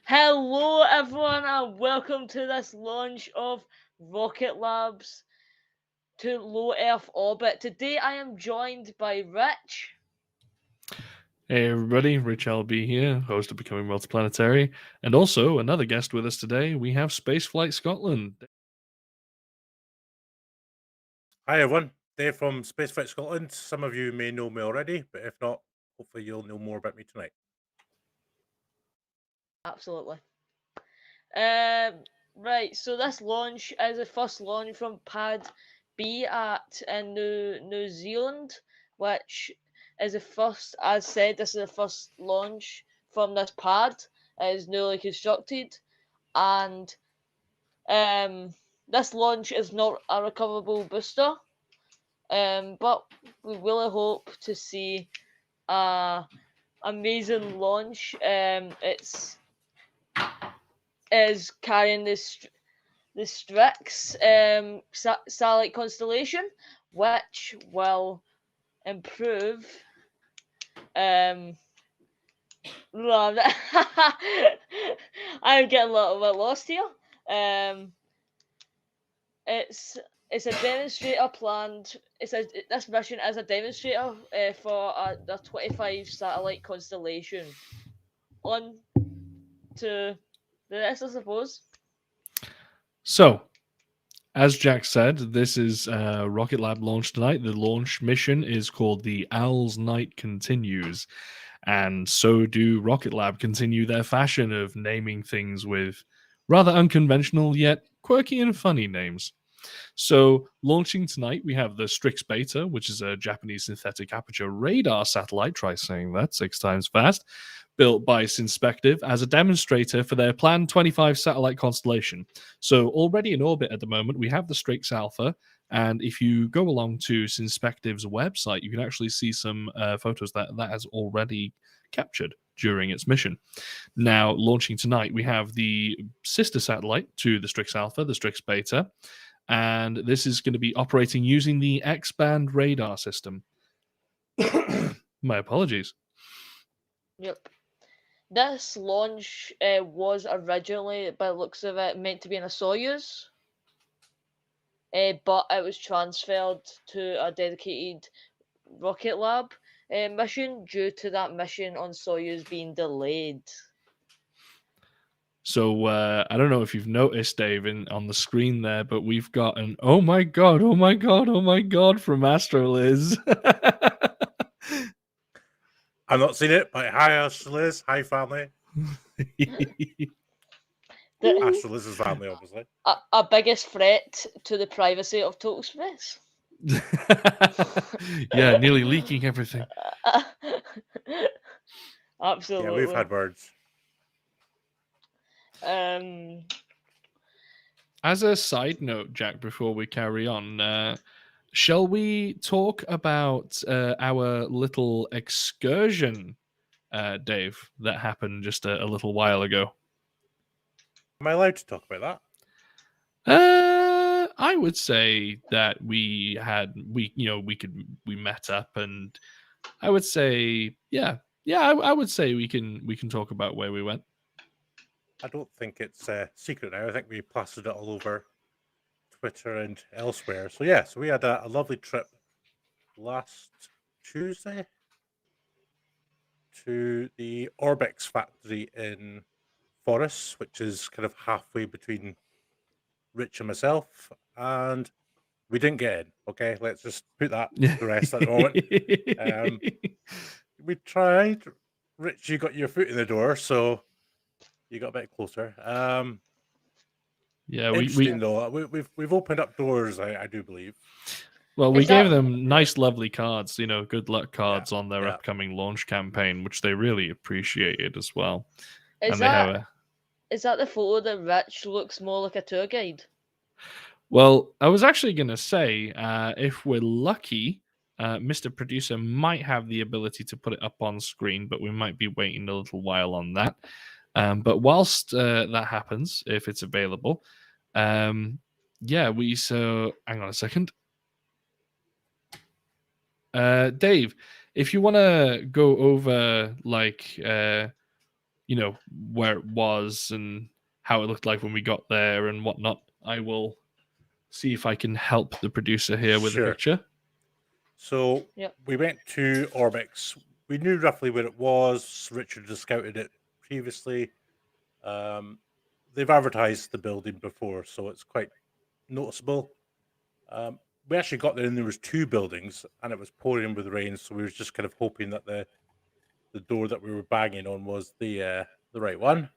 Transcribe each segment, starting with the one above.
Hello, everyone, and welcome to this launch of Rocket Lab's to low Earth orbit. Today, I am joined by Rich. Hey everybody, Rich LB here, host of Becoming Multiplanetary, and also another guest with us today. We have Spaceflight Scotland. Hi everyone, Dave from Spaceflight Scotland. Some of you may know me already, but if not, hopefully you'll know more about me tonight. Absolutely. Right. So this launch is the first launch from Pad B at in New Zealand, which is the first. As said, this is the first launch from this pad. It is newly constructed, and this launch is not a recoverable booster. But we really hope to see a amazing launch. It's is carrying the Strix satellite constellation, which will improve. Um, I'm getting a little bit lost here. Um, it's it's a demonstrator planned. This mission is a demonstrator for a 25 satellite constellation. On to the rest, I suppose. So, as Jack said, this is Rocket Lab launch tonight. The launch mission is called The Owl's Night Continues, and so do Rocket Lab continue their fashion of naming things with rather unconventional yet quirky and funny names. So, launching tonight, we have the Strix Beta, which is a Japanese synthetic aperture radar satellite. Try saying that 6 times fast. Built by Synspective as a demonstrator for their planned 25 satellite constellation. So, already in orbit at the moment, we have the Strix Alpha. And if you go along to Synspective's website, you can actually see some photos that has already captured during its mission. Now, launching tonight, we have the sister satellite to the Strix Alpha, the Strix Beta, and this is going to be operating using the X-band radar system. My apologies. Yep. This launch was originally, by the looks of it, meant to be in a Soyuz, but it was transferred to a dedicated Rocket Lab mission due to that mission on Soyuz being delayed. So I don't know if you've noticed, Dave, on the screen there, but we've got an "Oh my god, oh my god, oh my god" from Astroliz. I've not seen it, but hi Astraliz, hi family. The, Astraliz's family, obviously. a biggest threat to the privacy of Total Space. Yeah, nearly leaking everything. Absolutely. Yeah, we've had words. Um, As a side note, Jack, before we carry on, shall we talk about our little excursion, Dave, that happened just a little while ago? Am I allowed to talk about I would say that we met up, and I would say, I would say we can talk about where we went. I don't think it's a secret now. I think we plastered it all over Twitter and elsewhere. So yeah, so we had a lovely trip last Tuesday to the Orbix factory in Forres, which is kind of halfway between Rich and myself, and we didn't get in. Okay, let's just put that to rest at the moment. We tried. Rich, you got your foot in the door, so you got a bit closer. Yeah, Interesting though. We've opened up doors. I do believe. Well, we Is gave that- them nice, lovely cards, good luck cards on their yeah. upcoming launch campaign, which they really appreciated as well. is And they have that is that the photo that Rich looks more like a tour guide? Well, I was actually going to say, if we're lucky, Mr. Producer might have the ability to put it up on screen, but we might be waiting a little while on that. But whilst that happens, if it's available, hang on a second. Dave, if you want to go over where it was and how it looked like when we got there and whatnot, I will see if I can help the producer here with a Sure. picture. So Yep. we went to Orbix. We knew roughly where it was. Richard had scouted it previously. They've advertised the building before, so it's quite noticeable. We actually got there and there was 2 buildings, and it was pouring with rain, so we were just kind of hoping that the door that we were banging on was the right one.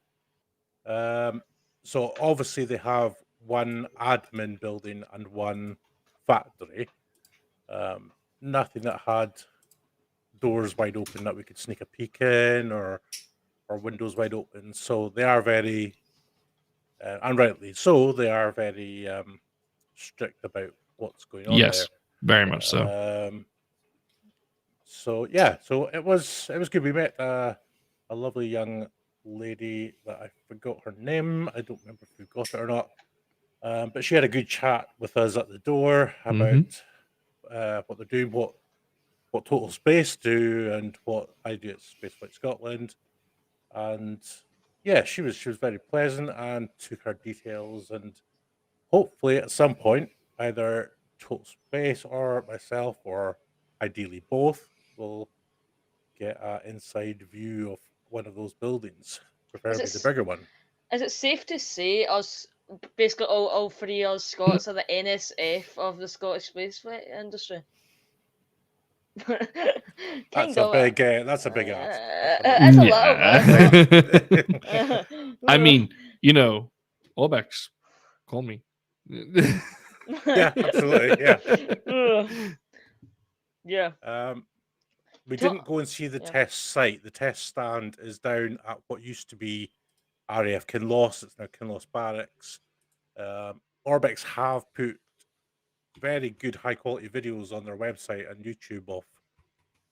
So obviously they have one admin building and one factory. Nothing that had doors wide open that we could sneak a peek in, or windows wide open. So they are very, and rightly so, they are very strict about what's going on Yes, very much so. there. So yeah, so it was good. We met a lovely young lady that I forgot her name. I don't remember if we got it or not. But she had a good chat with us at the door about what they're doing, what Total Space do, and what I do at Spaceflight Scotland. And yeah, she was very pleasant and took her details, and hopefully at some point either Total Space or myself, or ideally both, will get an inside view of one of those buildings, preferably the bigger one. Is it safe to say us, basically all 3 of us Scots, are the NSF of the Scottish spaceflight industry? That's a big ask. It's a little bit. I mean, Orbex, call me. Yeah, absolutely. Yeah. Yeah. We didn't go and see the test site. The test stand is down at what used to be RAF Kinloss. It's now Kinloss Barracks. Orbex have put very good high quality videos on their website and YouTube of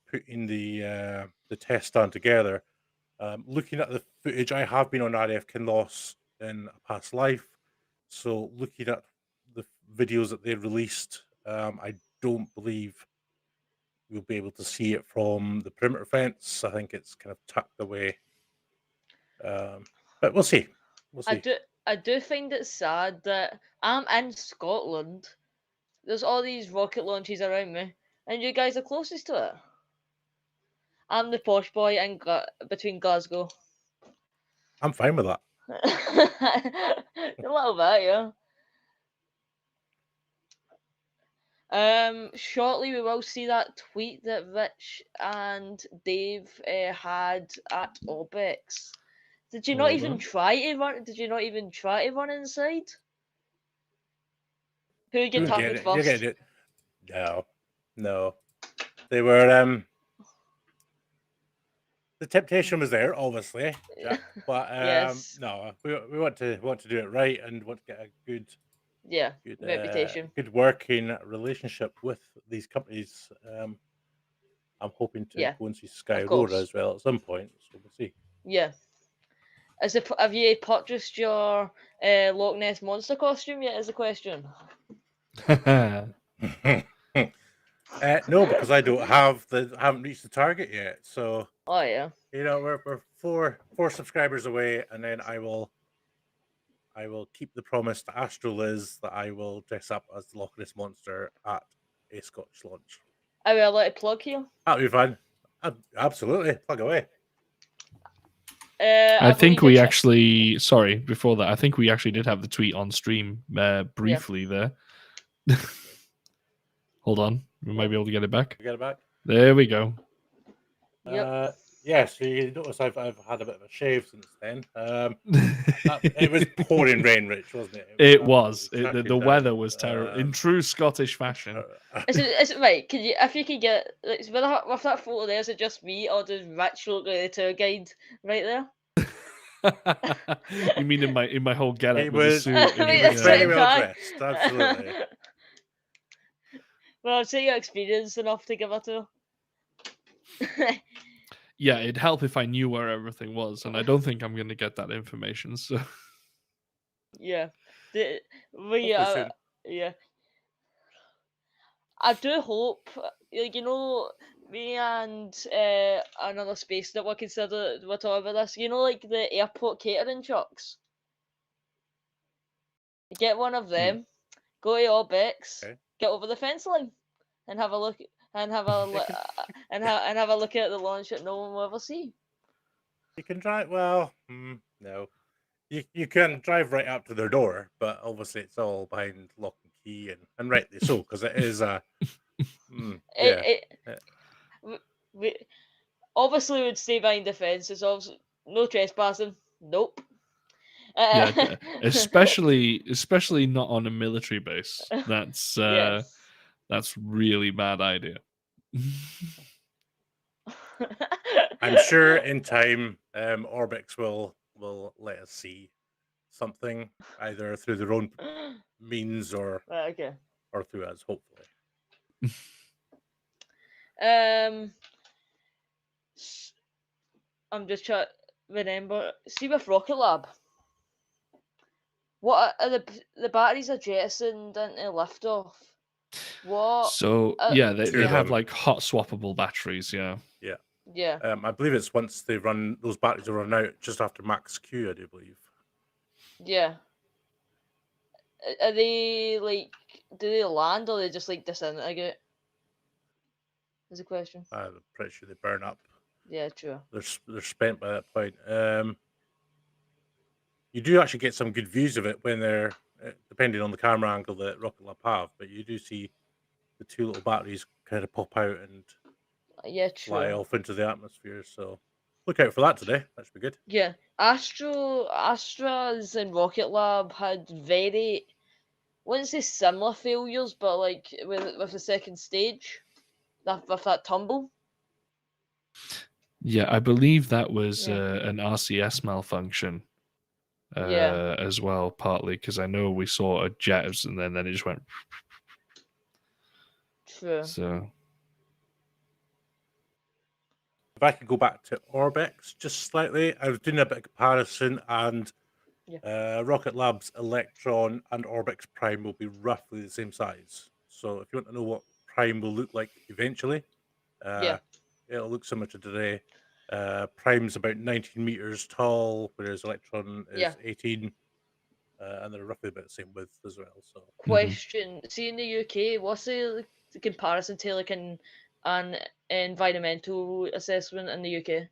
putting the test stand together. Looking at the footage, I have been on RAF Kinloss in a past life, so looking at the videos that they've released, I don't believe we'll be able to see it from the perimeter fence. I think it's kind of tucked away, but we'll see. I do find it sad that I'm in Scotland. There's all these rocket launches around me, and you guys are closest to it. I'm the posh boy between Glasgow. I'm fine with that. A little bit, yeah. Shortly we will see that tweet that Rich and Dave had at Obex. Did you not even try to run? Did you not even try to run inside? Who get tackled first? You're gonna do it. No. They were the temptation was there, obviously, Jack, but Yes. no, we want to do it right and want to get a good reputation, good working relationship with these companies. I'm hoping to go and see Sky Aurora as well at some point, so we'll see. Yeah. Have you purchased your Loch Ness monster costume yet? Is the question. No, because I haven't reached the target yet. So yeah, we're four subscribers away, and then I will keep the promise to Astro Liz that I will dress up as the Loch Ness monster at a Scottish launch. I will let it plug here. That'll be fun. Absolutely, plug away. I think we actually. Sorry, before that, I think we actually did have the tweet on stream briefly there. Hold on, we might be able to get it back. Get it back. There we go. Yep. Yeah, so you notice I've had a bit of a shave since then. It was pouring rain, Rich, wasn't it? It was. The weather was terrible in true Scottish fashion. Is it right? Can you, if you could get with that photo there, is it just me, or does Rich look like the tour guide right there? You mean in my whole getup? He was very well dressed. Absolutely. Well, I'd say you're experienced enough to give it to. Yeah, it'd help if I knew where everything was, and I don't think I'm going to get that information. So, yeah, yeah. I do hope, me and another space that we're talking about this. You know, like the airport catering trucks. Get one of them, go to Orbix, Okay. get over the fence line, and have a look and have a You li- can, and have a look at the launch that no one will ever see. you can drive. Well, no. You can drive right up to their door, but obviously it's all behind lock and key, and rightly so, because it is a. Yeah. It, we obviously would stay behind the fence. It's obviously no trespassing. Nope. Yeah, especially not on a military base. That's Yes. that's really bad idea. I'm sure in time, Orbix will let us see something either through their own means or Okay. through us, hopefully. S- I'm just trying to remember. See with Rocket Lab, what are the batteries are jettisoned into liftoff? What? So yeah, Two they of have them. like hot swappable batteries. Yeah. Yeah. Yeah. I believe it's once they run those batteries will run out just after max Q, I do believe. Yeah. Are they like? Do they land or they just like disintegrate? Is the question. I'm pretty sure they burn up. Yeah, true. They're spent by that point. You do actually get some good views of it when they're depending on the camera angle that Rocket Lab have, but you do see the two little batteries kind of pop out and Yeah, fly true. off into the atmosphere. So look out for that today. That should be good. Yeah, Astra's and Rocket Lab had very, I wouldn't say similar failures, but like with the second stage, with that tumble. Yeah, I believe that was Yeah. an RCS malfunction Yeah. as well, partly because I know we saw a jet and then it just went. True. So If I could go back to Orbix just slightly, I was doing a bit of comparison, and Rocket Lab's Electron and Orbix Prime will be roughly the same size. So if you want to know what Prime will look like eventually, Yeah. it'll look similar to today. Prime's about 19 meters tall, whereas Electron is Yeah. 18, and they're roughly about the same width as well. So Question. See in the UK, what's the comparison to like an environmental assessment in the UK?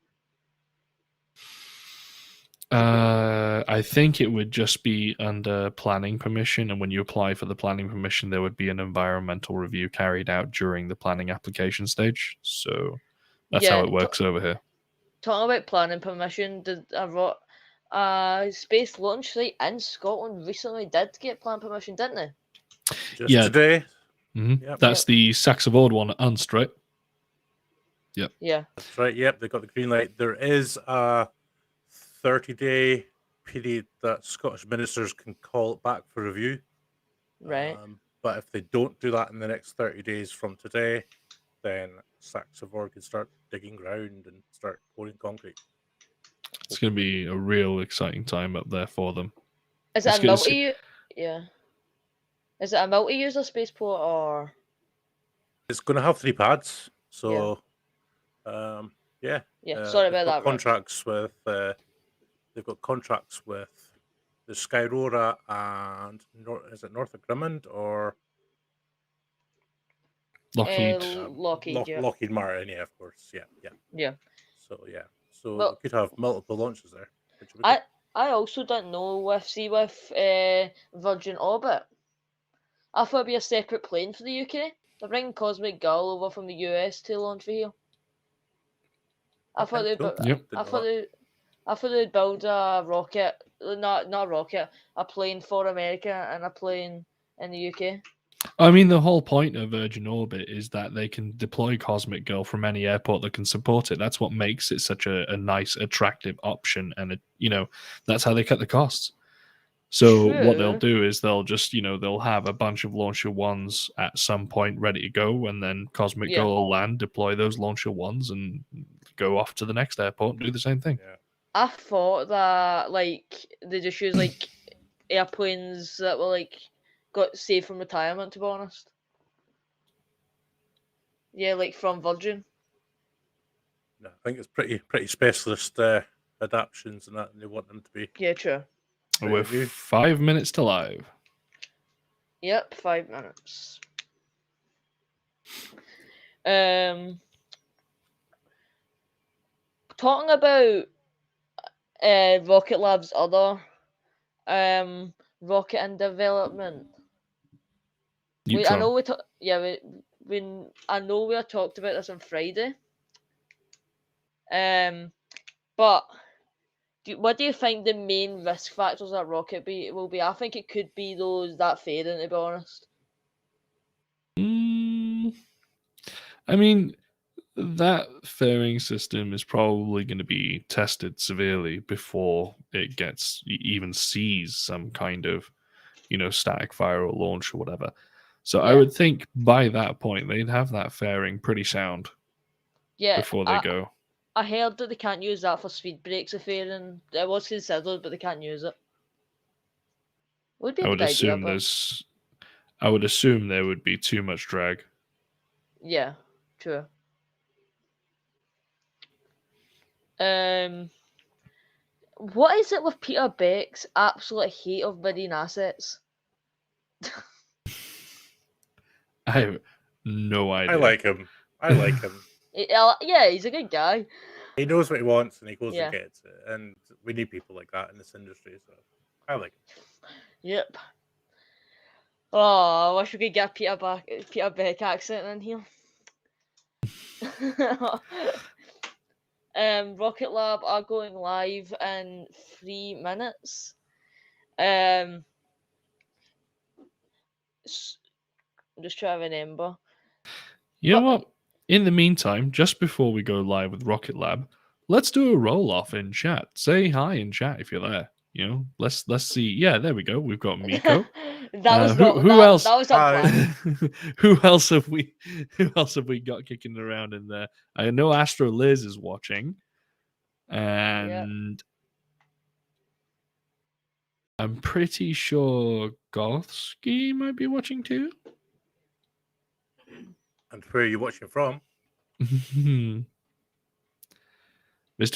I think it would just be under planning permission, and when you apply for the planning permission, there would be an environmental review carried out during the planning application stage. So that's how Yeah. it works over here. Talking about planning permission, did space launch site in Scotland recently did get plan permission, didn't they? just today. Yep. That's the Saxavord one at Unst, right? Yep. Yeah. That's right. Yep, they got the green light. There is a 30-day period that Scottish ministers can call it back for review. Right. But if they don't do that in the next 30 days from today, then Saxavord can start digging ground and start pouring concrete. It's going to be a real exciting time up there for them. Is it a multi? Yeah. Is it a multi-user spaceport or? It's going to have 3 pads. So, yeah. Sorry about that. Contracts with. They've got contracts with the Skyrora and is it Northrop Grumman or Lockheed? Lockheed Martin, yeah, of course, yeah. So we could have multiple launches there. I also don't know with Virgin Orbit. I thought it'd be a separate plane for the UK. They're bringing Cosmic Girl over from the US to launch for here. I thought they'd build a rocket, not a rocket, a plane for America and a plane in the UK. I mean, the whole point of Virgin Orbit is that they can deploy Cosmic Girl from any airport that can support it. That's what makes it such a nice, attractive option, and that's how they cut the costs. So what they'll do is they'll just, they'll have a bunch of Launcher Ones at some point ready to go, and then Cosmic Girl will land, deploy those Launcher Ones, and go off to the next airport and do the same thing. Yeah. I thought that they just use airplanes that were got saved from retirement. To be honest, yeah, from Virgin. No, I think it's pretty specialist adaptions and that, and they want them to be. Yeah, true. We're Review. 5 minutes to live. Yep, 5 minutes. Talking about Rocket Lab's other rocket in development. I Neutron. know I know we talked about this on Friday. But what do you think the main risk factors that rocket will be? I think it could be that fairing, to be honest. I mean, that fairing system is probably going to be tested severely before it even sees some kind of, static fire or launch or whatever. So I Yeah. would think by that point they'd have that fairing pretty sound Yeah, before they go. I heard that they can't use that for speed breaks if fairing. It was considered, but they can't use it. Would be a I would good idea, assume but I would assume there would be too much drag. yeah, true. What is it with Peter Beck's absolute hate of marine assets? I have no idea. I like him. Yeah, he's a good guy. He knows what he wants and he goes Yeah. and gets it. And we need people like that in this industry, so I like it. Yep. Oh, I wish we could get Peter Beck accent in here. Rocket Lab are going live in 3 minutes. I'm just trying to remember. You know what? In the meantime, just before we go live with Rocket Lab, let's do a roll off in chat. Say hi in chat if you're there. Let's see. Yeah, there we go. We've got Miko. Who else? That was our plan. Who else have we got kicking around in there? I know Astro Liz is watching, and I'm pretty sure Gothski might be watching too. And where are you watching from? Mr.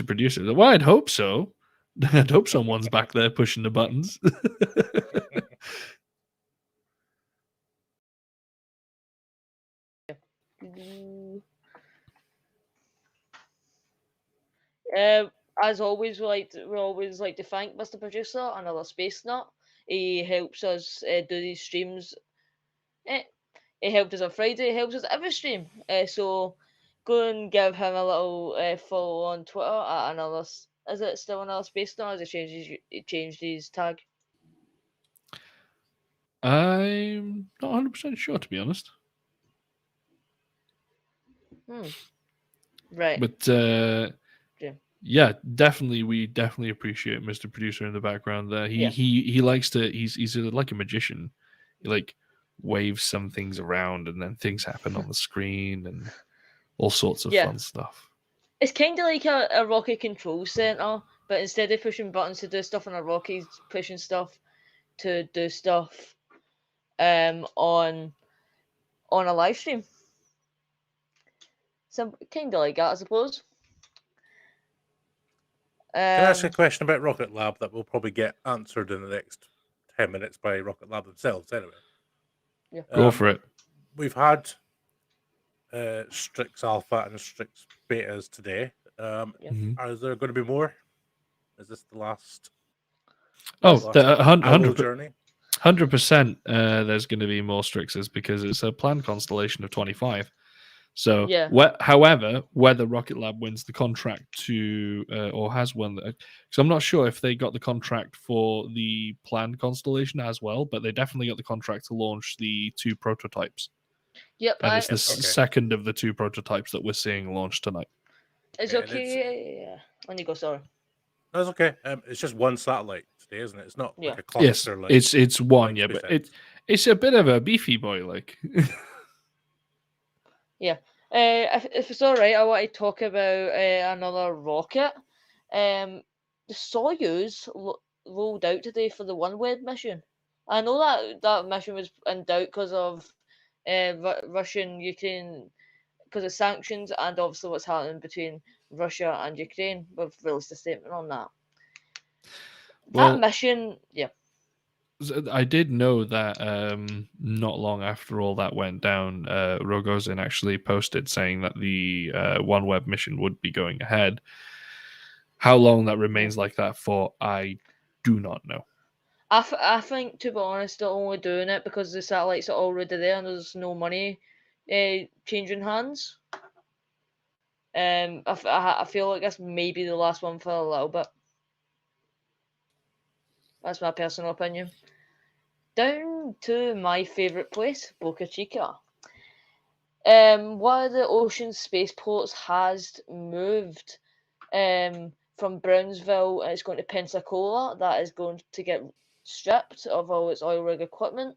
Producer. Well, I'd hope so. I'd hope someone's back there pushing the buttons. As always, we always like to thank Mr. Producer, another space nut. He helps us do these streams. He helped us on Friday. He helps us every stream. So go and give him a little follow on Twitter at another. Is it still another space nut? Or has he changed his tag? I'm not 100% sure, to be honest. Right. But yeah, definitely, we definitely appreciate Mr. Producer in the background there. He likes to. He's like a magician. He like waves some things around, and then things happen on the screen, and all sorts of fun stuff. It's kind of like a rocket control center, but instead of pushing buttons to do stuff on a rocket, he's pushing stuff to do stuff on a live stream. So kind of like that, I suppose. Can I ask a question about Rocket Lab that will probably get answered in the next 10 minutes by Rocket Lab themselves anyway? Yeah. Go for it. We've had Strix Alpha and Strix Betas today. Are there going to be more? Is this the last? Oh, the 100 journey. 100%. There's going to be more Strixes because it's a planned constellation of 25. So, however, whether Rocket Lab wins the contract to or has won, because I'm not sure if they got the contract for the planned constellation as well, but they definitely got the contract to launch the 2 prototypes. Yep, and it's the second of the 2 prototypes that we're seeing launched tonight. It's okay. When you go, sorry. That's okay. It's just one satellite today, isn't it? It's not like a cluster. Yes, it's one. Yeah, but it's a bit of a beefy boy, like. Yeah. If it's all right, I want to talk about another rocket. The Soyuz rolled out today for the OneWeb mission. I know that mission was in doubt because of Russian Ukraine, because of sanctions and obviously what's happening between Russia and Ukraine. We've released a statement on that. Well, That mission, yeah. I did know that not long after all that went down, Rogozin actually posted saying that the OneWeb mission would be going ahead. How long that remains like that for, I do not know. I think, to be honest, they're only doing it because the satellites are already there and there's no money changing hands. I feel like this may be the last one for a little bit. That's my personal opinion. Down to my favourite place, Boca Chica. One of the ocean spaceports has moved from Brownsville and it's going to Pensacola. That is going to get stripped of all its oil rig equipment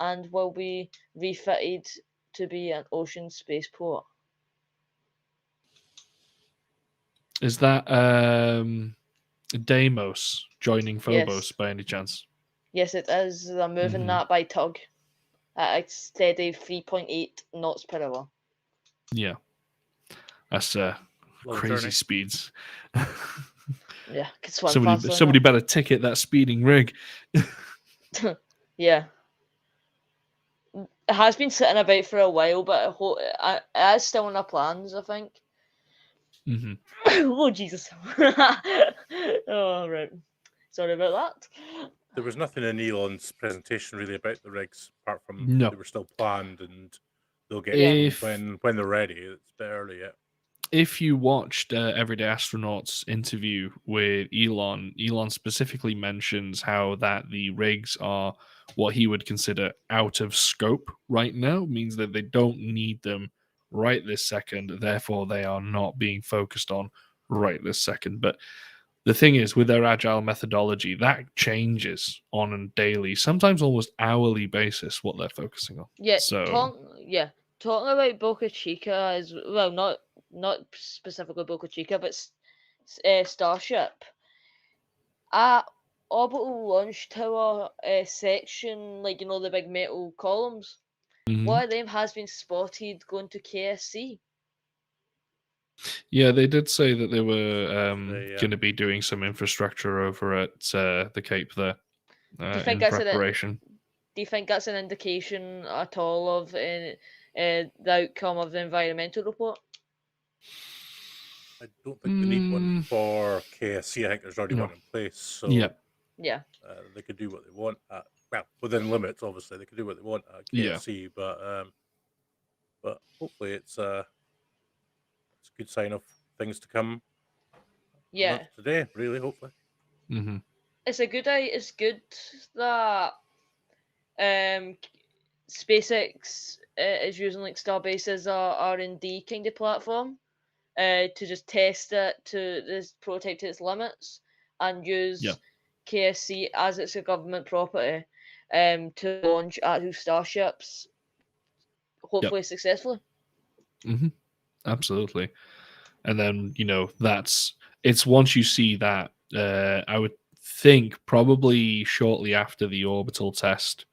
and will be refitted to be an ocean spaceport. Is that Deimos joining Phobos Yes. by any chance? Yes, it is. They're moving that by tug at a steady 3.8 knots per hour. Yeah. That's crazy journey. speeds. Yeah, could swim faster. Somebody better ticket that speeding rig. Yeah. It has been sitting about for a while, but it is still in our plans, I think. Mm-hmm. Oh, Jesus. Oh, right. Sorry about that. There was nothing in Elon's presentation really about the rigs, apart from No. they were still planned and they'll get them when they're ready. It's a bit early yet. If you watched Everyday Astronaut's interview with Elon, Elon specifically mentions how that the rigs are what he would consider out of scope right now, means that they don't need them right this second, therefore they are not being focused on right this second. But the thing is, with their agile methodology, that changes on a daily, sometimes almost hourly basis what they're focusing on. Yeah, So talking about Boca Chica is, well, not specifically Boca Chica, but Starship. At Orbital Launch Tower section, like, the big metal columns, one of them has been spotted going to KSC. yeah, they did say that they were going to be doing some infrastructure over at the Cape there in preparation. Do you think that's an indication at all of the outcome of the environmental report? I don't think they need one for KSC. I think there's already one in place. So yeah. They could do what they want at, well, within limits, obviously. They could do what they want at KSC, but hopefully it's a good sign of things to come. Yeah. Today, really, hopefully. Mm-hmm. It's good that SpaceX is using like Starbase as a R&D kind of platform to just test it to this prototype to its limits and use KSC as it's a government property to launch actual starships, hopefully successfully. Mm-hmm. Absolutely. And then, it's once you see that, I would think probably shortly after the orbital test,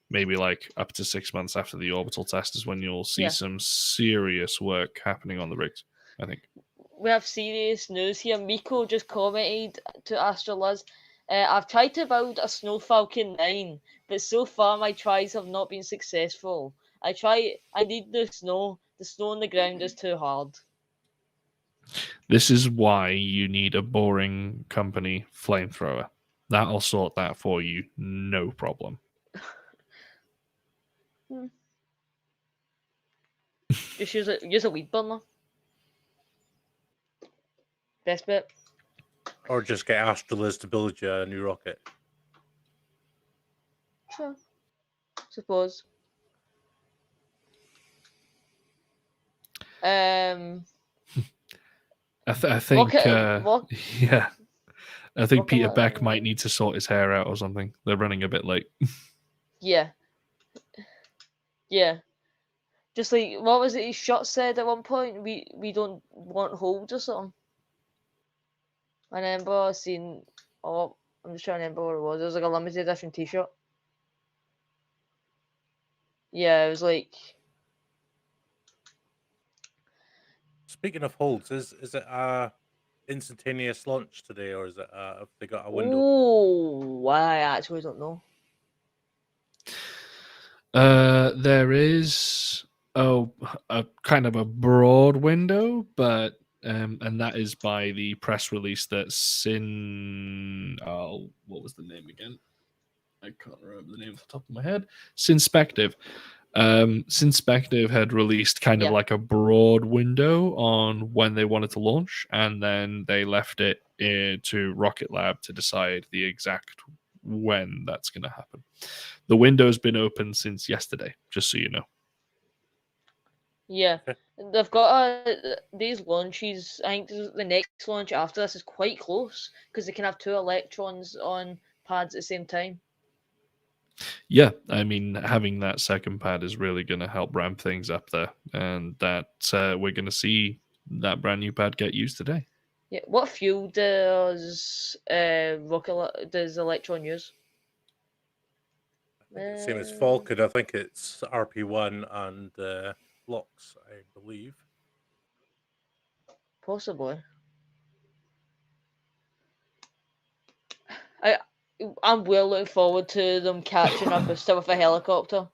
maybe like up to 6 months after the orbital test, is when you'll see some serious work happening on the rigs, I think. We have serious news here. Miko just commented to AstroLiz, I've tried to build a Snow Falcon 9, but so far my tries have not been successful. I need the snow. The snow on the ground is too hard. This is why you need a boring company flamethrower. That'll sort that for you, no problem. Just use a weed burner. Best bet. Or just get AstroLiz to build you a new rocket. Sure. Suppose. I think I think Peter Beck might need to sort his hair out or something. They're running a bit late. Yeah. Just like, what was it his shot said at one point? We don't want holds or something. I remember seeing, I'm just trying to remember what it was. It was like a limited edition t-shirt. Yeah, it was like Speaking of holds, is it a instantaneous launch today, or is it have they got a window? Oh, I actually don't know. There is a kind of a broad window, but and that is by the press release that what was the name again? I can't remember the name off the top of my head. Sinspective. Sinspective had released kind of Yeah. like a broad window on when they wanted to launch, and then they left it to Rocket Lab to decide the exact when that's going to happen. The window's been open since yesterday, just so you know. Yeah. Okay. They've got these launches. I think the next launch after this is quite close because they can have 2 electrons on pads at the same time. Yeah, I mean, having that second pad is really going to help ramp things up there, and that we're going to see that brand new pad get used today. Yeah. What fuel does does Electron use? I think it's same as Falcon. I think it's RP1 and blocks, I believe. Possibly. I'm well looking forward to them catching a booster with a helicopter.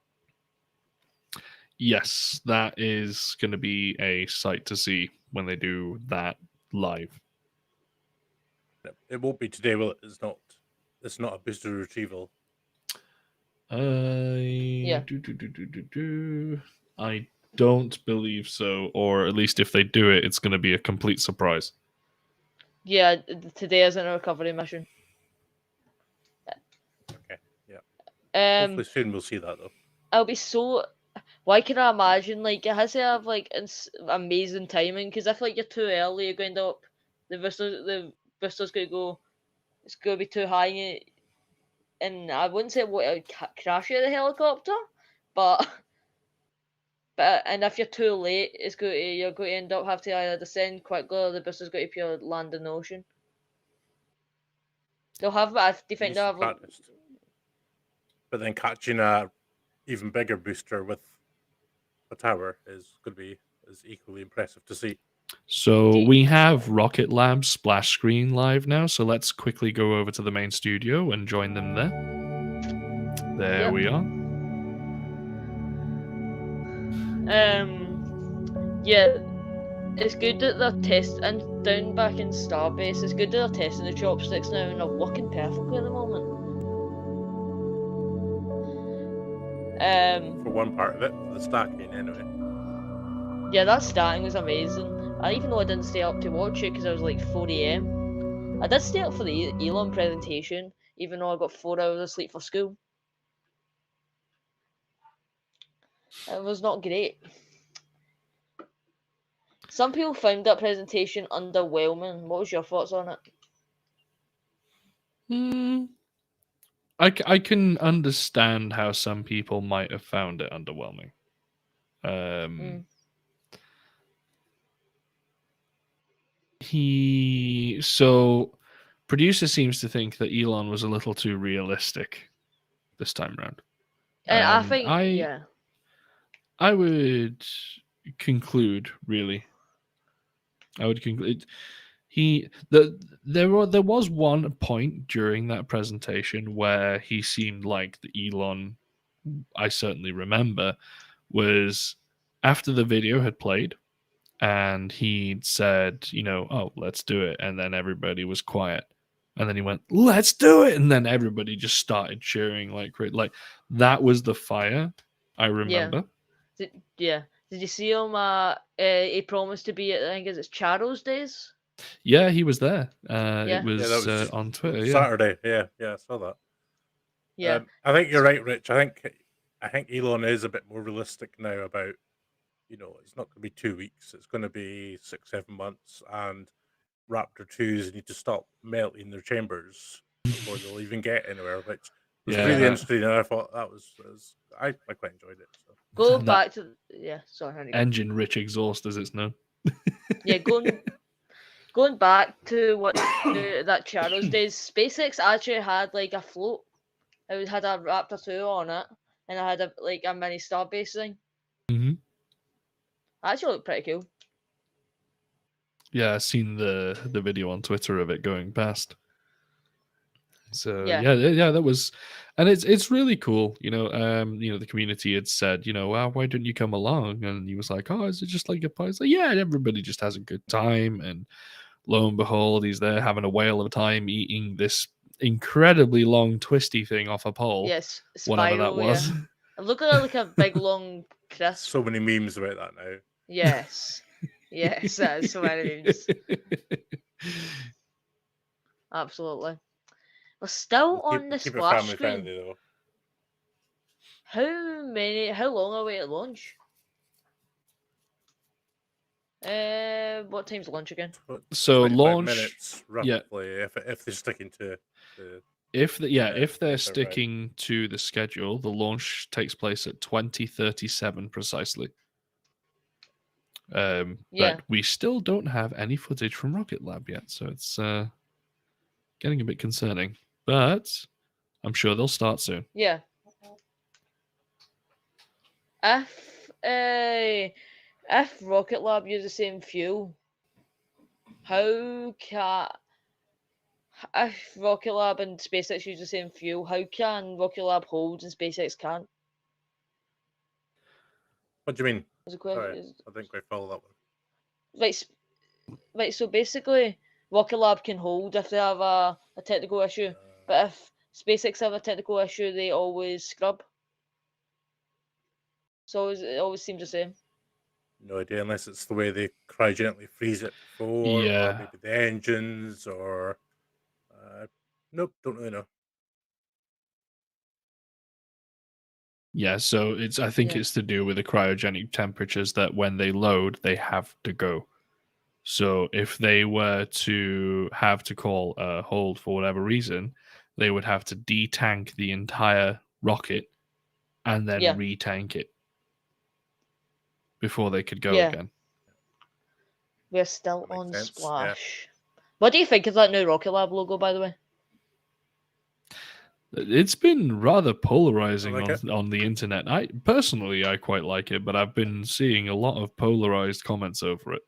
Yes, that is going to be a sight to see when they do that live. It won't be today, will it? It's not. It's not a booster retrieval. Yeah. I don't believe so, or at least if they do it, it's going to be a complete surprise. Yeah, today isn't a recovery mission. Okay, yeah. Hopefully Um, soon we'll see that though. I'll be so. Why can I imagine like it has to have like amazing timing? Because if like you're too early, you're going to end up the booster's going to go. It's going to be too high, and I wouldn't say it would crash you the helicopter, but and if you're too late, you're going to end up have to either descend quickly or the booster's going to pure land in the ocean. They'll have. Do you think Needs they'll to be have? practiced. But then catching a even bigger booster with a tower is going to be equally impressive to see. So we have Rocket Lab's splash screen live now, so let's quickly go over to the main studio and join them there. There Yep. we are. Yeah, it's good that they're and down back in Starbase. It's good that they're testing the chopsticks now and they're working perfectly at the moment. For one part of it, the stacking anyway. Yeah, that starting was amazing. Even though I didn't stay up to watch it because I was like 4 a.m. I did stay up for the Elon presentation, even though I got 4 hours of sleep for school. It was not great. Some people found that presentation underwhelming. What was your thoughts on it? I can understand how some people might have found it underwhelming. Producer seems to think that Elon was a little too realistic this time around. And I think, yeah. I would conclude, really. I would conclude there was one point during that presentation where he seemed like the Elon I certainly remember was after the video had played and he said, oh, let's do it, and then everybody was quiet. And then he went, "Let's do it!" And then everybody just started cheering like that was the fire I remember. Yeah. Did you see him? He promised to be at, I think it's Charo's Days. Yeah, he was there. Yeah. It was, that was on Twitter. Saturday. Yeah, I saw that. Yeah. I think you're right, Rich. I think Elon is a bit more realistic now about, it's not going to be 2 weeks. It's going to be 6-7 months, and Raptor 2s need to stop melting their chambers before they'll even get anywhere, which was really interesting. And I thought that was I quite enjoyed it. So. Go back to sorry. Engine-rich exhaust, as it's known. Yeah, going back to what that Charo's Days, SpaceX actually had like a float. It had a Raptor 2 on it, and I had a mini Starbase thing. Mm-hmm. Actually looked pretty cool. Yeah, I've seen the video on Twitter of it going past. So Yeah. yeah, that was, and it's really cool. The community had said, why don't you come along? And he was like, oh, is it just like a party? It's like, yeah, everybody just has a good time. And lo and behold, he's there having a whale of a time eating this incredibly long twisty thing off a pole, Yes. whatever that Spiral. was. Yeah. It looked like a big long crisp. So many memes about that now. Yes. Yes, that is so many memes. Absolutely. We're still We'll on the keep it splash family screen. friendly though. How long are we at launch? What time's lunch again? So 25 launch, minutes yeah. roughly, if they're sticking to the If they're pace of sticking to the schedule, the launch takes place at 20:37 precisely. Yeah. But we still don't have any footage from Rocket Lab yet, so it's getting a bit concerning. But I'm sure they'll start soon. Yeah. If Rocket Lab use the same fuel, how can if Rocket Lab and SpaceX use the same fuel, how can Rocket Lab hold and SpaceX can't? What do you mean? Is a Sorry, question. I didn't quite follow that one. Right, so basically, Rocket Lab can hold if they have a technical issue, but if SpaceX have a technical issue, they always scrub. So it always seems the same. No idea, unless it's the way they cryogenically freeze it before, or Yeah. maybe the engines, or nope, don't really know. Yeah, so I think Yeah. it's to do with the cryogenic temperatures that when they load, they have to go. So if they were to have to call a hold for whatever reason, they would have to detank the entire rocket and then Yeah. retank it before they could go Yeah. again. We're still That makes on sense, Splash. What do you think of that new Rocket Lab logo, by the way? It's been rather polarizing I like on the internet. I quite like it, but I've been seeing a lot of polarized comments over it.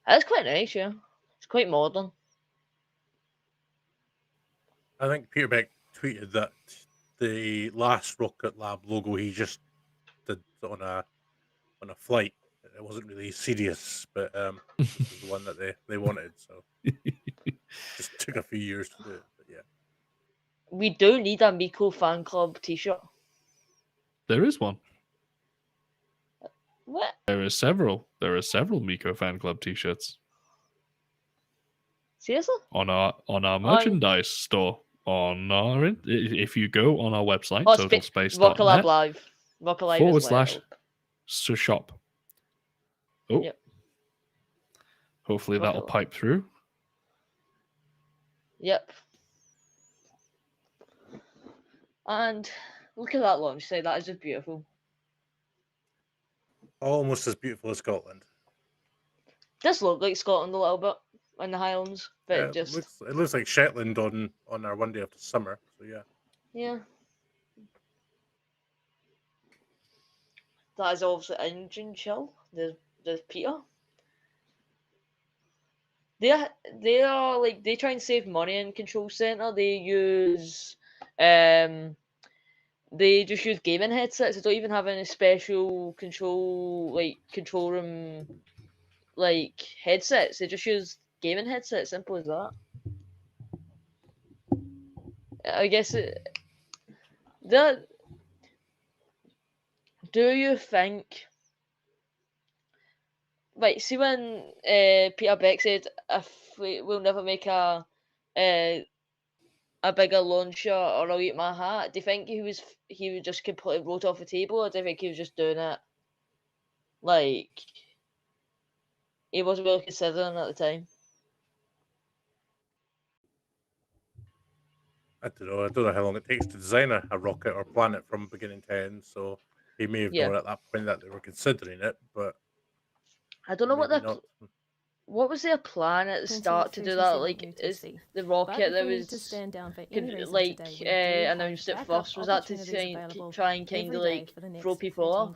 It's quite nice, yeah. It's quite modern. I think Peter Beck tweeted that the last Rocket Lab logo he just did on a flight. It wasn't really serious, but this is the one that they wanted, so just took a few years to do it. But yeah, We do need a Miko fan club T-shirt. There is one. What? There are several Miko fan club t-shirts Seriously? on our merchandise store. If you go on our website, totalspace.net Rocket Lab Live. Rocket Live is live. /shop. Oh, Yep. hopefully Rocket that'll Lab. pipe through. Yep. And look at that launch site. That is just beautiful. almost as beautiful as Scotland. Does look like Scotland a little bit in the Highlands, but Yeah, just it looks like Shetland on our one day after summer. So yeah. yeah. That is obviously engine chill. There's Peter. They are like they try and save money in Control Center. They just use gaming headsets. They don't even have any special control room like headsets. They just use gaming headsets. Simple as that. I guess that. Do you think? Right, see when Peter Beck said if we'll never make a bigger launcher or I'll eat my hat. Do you think he was just completely wrote off the table, or do you think he was just doing it like he wasn't really considering at the time? I don't know. I don't know how long it takes to design a rocket or planet from beginning to end. So he may have known at that point that they were considering it, but I don't know what maybe not. what was their plan at the start to do that? Like, is the rocket that was announced at first, was that to try and kind of like throw people off?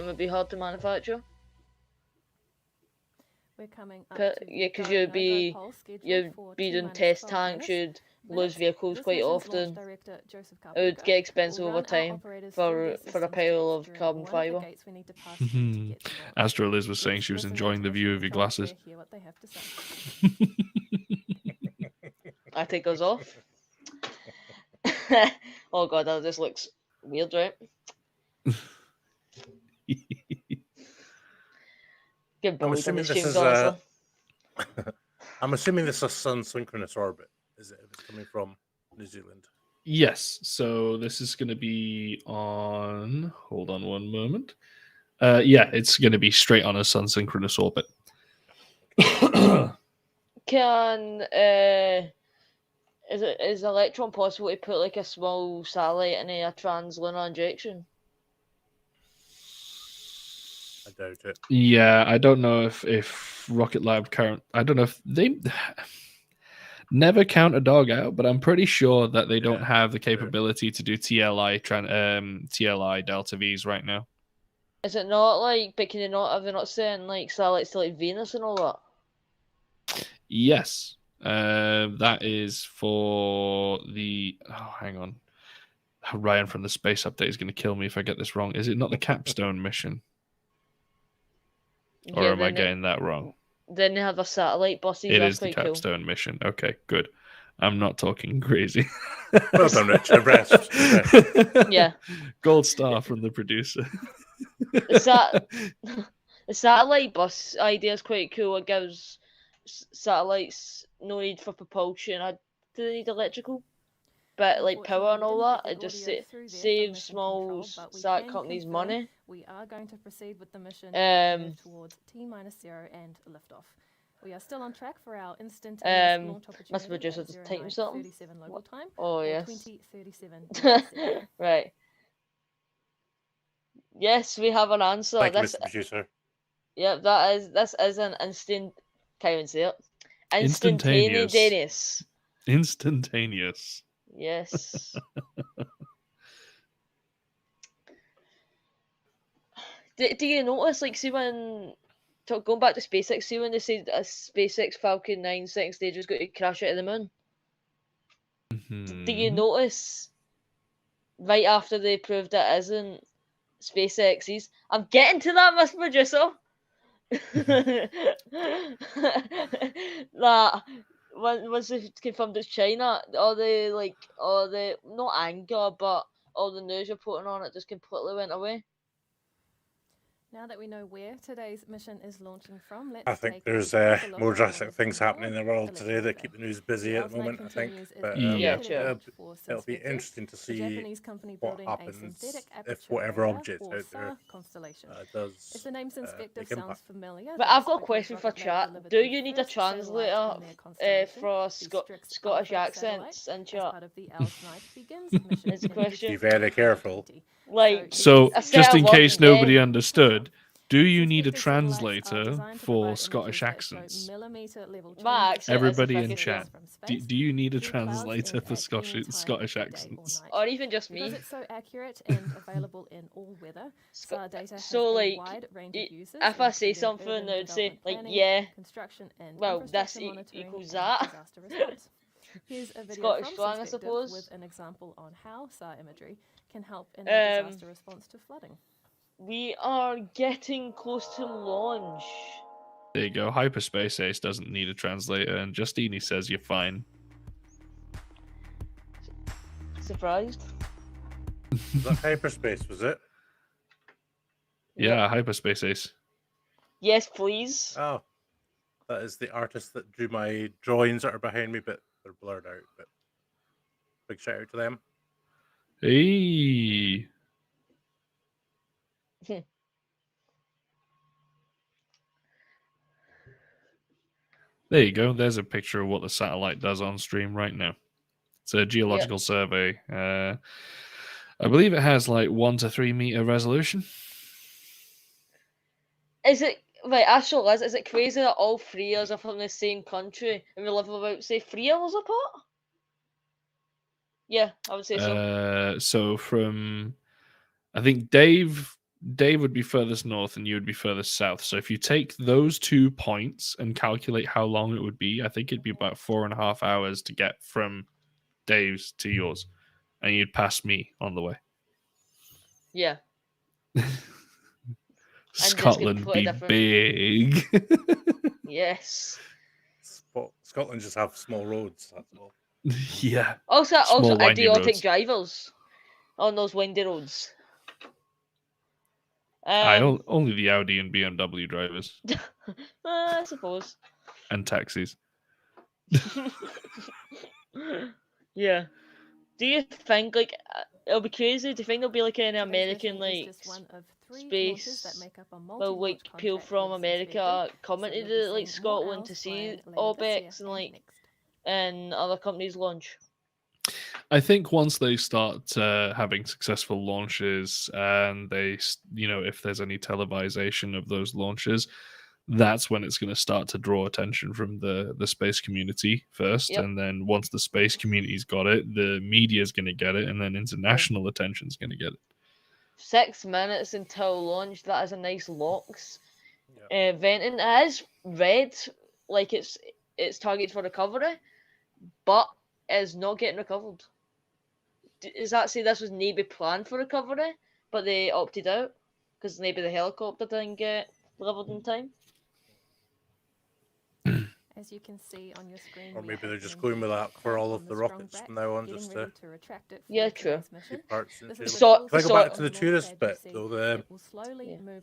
it would be hard to manufacture? We're coming up Yeah, to the because go, you'd no-go be poll scheduled you'd for be 2 doing minus test 12 tanks. minutes. lose vehicles This quite mission's launch often. director, Joseph It would Carpenter, get expensive will over run our time operators for through a their systems pile checks of during carbon one of the fiber. gates we need to pass through to get to launch. Astro Liz was saying Let's she was listen enjoying in the to view Mission of your Control glasses. to hear what they have to say. I take those off. Oh god, that just looks weird, right? Get I'm bullied on assuming the this streams, is honestly. I'm assuming this is a sun synchronous orbit. Is it? If it's coming from New Zealand. Yes, so this is going to be on. Hold on one moment. Yeah, it's going to be straight on a sun synchronous orbit. Can is Electron possible to put like a small satellite in a translunar injection? I doubt it. Yeah, I don't know if Rocket Lab current. I don't know if they never count a dog out, but I'm pretty sure that they don't have the capability to do TLI Delta V's right now. Is it not like? But can they not? Have they not sent like satellites to like Venus and all that? Yes, that is for the. Oh, hang on. Ryan from the Space Update is going to kill me if I get this wrong. Is it not the Capstone mission? Or am I getting that wrong? Then they have their satellite buses. It That's is the quite cool. Capstone mission. Okay, good. I'm not talking crazy. Well done, Rich. Impressed. Yeah. Gold star from the producer. The satellite bus idea is quite cool. It gives satellites no need for propulsion. Do they need electrical? But like power and all that, it just saves small sat companies money. We are going to proceed with the mission towards T-0 and liftoff. We are still on track for our instantaneous launch opportunity. Must be just a typing something. 37 local time. Oh yes. 20:37. Right. Yes, we have an answer. Thank you, Mr. Producer. Yeah, this is an instant. Can't even say it. Instantaneous. Instantaneous. Yes. Do you notice, like, see when going back to SpaceX, see when they say a SpaceX Falcon 9 second stage is going to crash out of the moon? Do you notice right after they proved it isn't SpaceX's? I'm getting to that, Mr. Producer. That once they confirmed it's China, all the not anger, but all the news reporting on it just completely went away. Now that we know where today's mission is launching from, let's I think there's more drastic things happening in the world today that keep the news busy at the moment, I think. But it'll be interesting to see what happens if whatever object out there does if the name's inspective sounds familiar. But I've got a question for chat. Do you need a translator for Scottish accents in chat? It's a question. Be very careful. Like, so, just in case nobody understood, do you need a translator for Scottish accents? Max, everybody in chat, do you need a translator for Scottish accents? Or even just me? Because it's so accurate and available in all weather, SAR data has so, like, a wide range of uses, if I say something, they would say, like, yeah, well, this equals that. Here's a video Scottish from slang, I suppose. with an example on how SAR imagery can help in a disaster response to flooding. We are getting close to launch. There you go. Hyperspace Ace doesn't need a translator, and Justini says you're fine. Surprised? Was that hyperspace, was it? Yeah, Hyperspace Ace. Yes, please. Oh, that is the artist that drew my drawings that are behind me, but they're blurred out. But big shout out to them. Hey. There you go. There's a picture of what the satellite does on stream right now. It's a geological survey. I believe it has like 1 to 3 meter resolution. Is it right? Actually, Liz, is it crazy that all three of us are from the same country and we live about, say, 3 hours apart? Yeah, I would say so. So from, I think Dave would be furthest north and you would be furthest south. So if you take those 2 points and calculate how long it would be, I think it'd be about 4.5 hours to get from Dave's to yours, and you'd pass me on the way. Yeah. Scotland be big. Yes. Scotland just have small roads. That's all. Yeah. Also idiotic roads. drivers on those windy roads. Only the Audi and BMW drivers. I suppose. And taxis. Yeah. Do you think it'll be crazy? Do you think there'll be like an American like space? Well, like people from America coming to like Scotland to see Orbx and like and other companies launch. I think once they start having successful launches and they, if there's any televisation of those launches, that's when it's going to start to draw attention from the space community first. Yep. And then once the space community's got it, the media's going to get it, and then international attention's going to get it. 6 minutes until launch, that is a nice LOX. Venting, it is red, like it's targeted for recovery, but it's not getting recovered. Does that say this was maybe planned for recovery, but they opted out because maybe the helicopter didn't get delivered in time? As you can see on your screen, or maybe they're just going with that for all of the rockets from now on, just to true. keep parts in the So, Can I go back to the tourist bit though?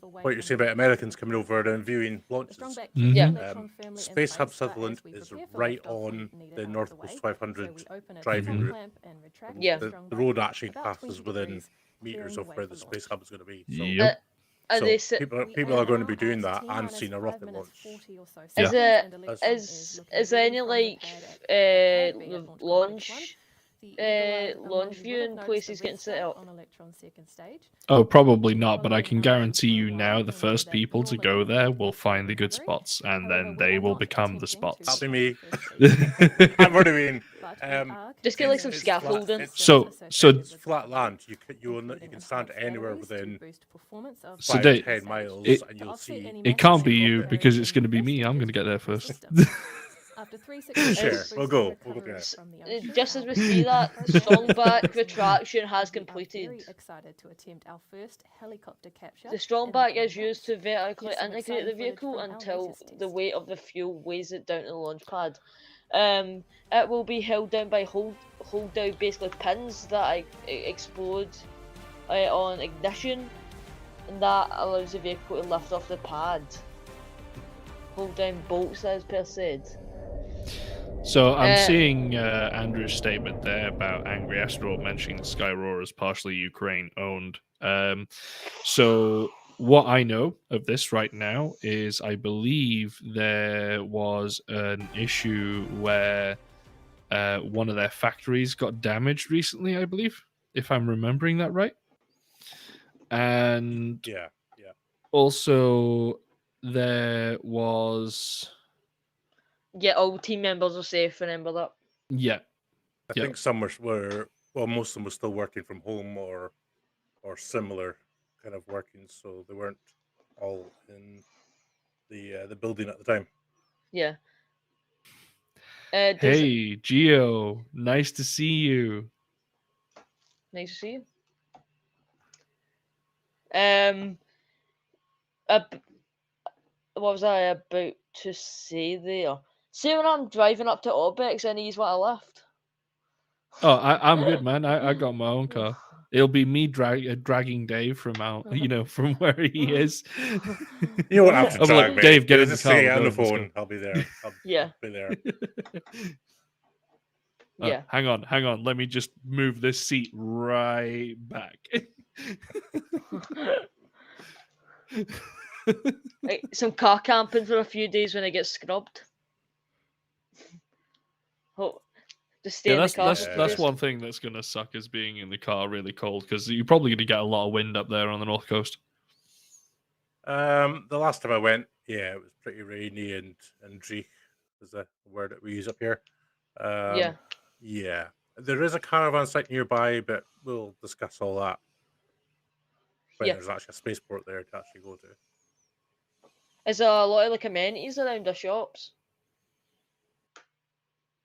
What you're saying about Americans coming over and viewing launches. Spaceflight Scotland is right on the North Coast 500 driving route. Yeah. The road actually passes within meters of where the space hub is going to be. So, Yep. people are going to be doing that and seeing a rocket launch. Is there any like launch viewing places getting set up? Oh, probably not, but I can guarantee you now the first people to go there will find the good spots, and then they will become the spots. That'll be me. I'm what I mean. Just get like some scaffolding. So It's flat land. You can stand anywhere within 5-10 miles, and you'll see. It can't be you because it's going to be me. I'm going to get there first. Sure, we'll go together. Just as we see that, strongback retraction has completed. The strongback is used to vertically integrate the vehicle until the weight of the fuel weighs it down to the launch pad. It will be held down by hold down basically pins that explode on ignition, and that allows the vehicle to lift off the pad. Hold down bolts, as Per said. So I'm seeing Andrew's statement there about Angry Asteroid mentioning Skyroar is partially Ukraine owned. So what I know of this right now is I believe there was an issue where one of their factories got damaged recently, I believe, if I'm remembering that right. And yeah. Also there was... Yeah, all team members are safe, remember that. Yeah. I think some were most of them were still working from home or similar kind of working, so they weren't all in the building at the time. Yeah. Hey, Gio, nice to see you. Nice to see you. What was I about to say there? See, when I'm driving up to Orbx and he's what I left. Oh, I'm good, man. I got my own car. It'll be me dragging Dave from from where he is. You won't have to drag me. Dave, get in the car. Stay on the phone. I'll be there. I'll be there. Yeah. Hang on. Let me just move this seat right back. Some car camping for a few days when it gets scrubbed. Just stay in the car. That's one thing that's going to suck, is being in the car really cold, because you're probably going to get a lot of wind up there on the north coast. The last time I went, it was pretty rainy and dreich is the word that we use up here. Yeah. There is a caravan site nearby, but we'll discuss all that when there's actually a spaceport there to actually go to. Is there a lot of like amenities around the shops?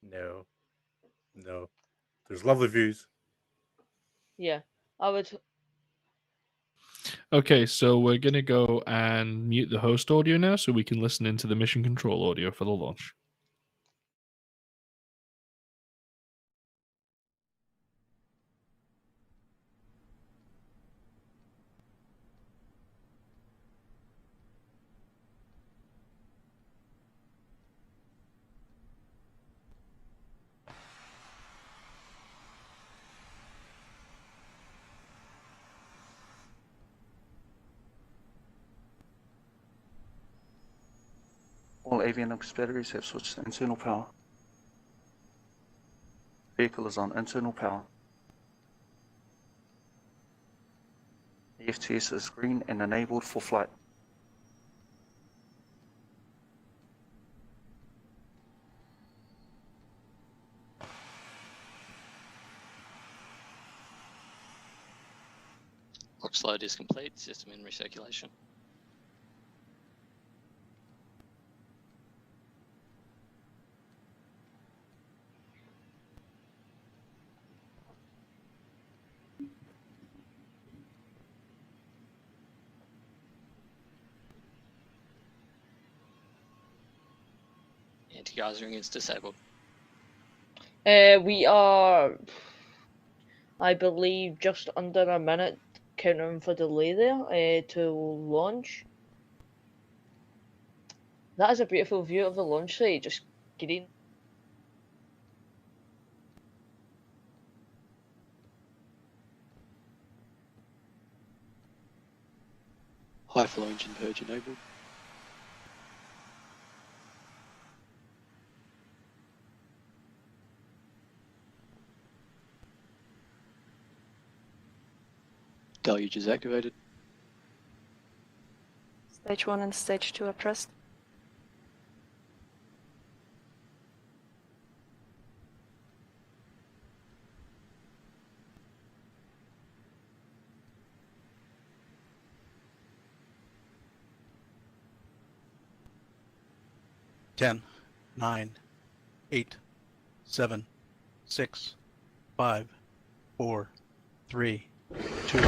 No. There's lovely views. Yeah, I would. Okay, so we're gonna go and mute the host audio now, so we can listen into the mission control audio for the launch. All avionics batteries have switched to internal power. Vehicle is on internal power. The FTS is green and enabled for flight. Launch load is complete. System in recirculation. Anti-geysering is disabled. We are, I believe, just under a minute counting for delay there to launch. That is a beautiful view of the launch site, just green. High flow engine purge enabled. Deluge is activated. Stage 1 and Stage 2 are pressed. Ten, 9, 8, 7, 6, 5, 4, 3, 2.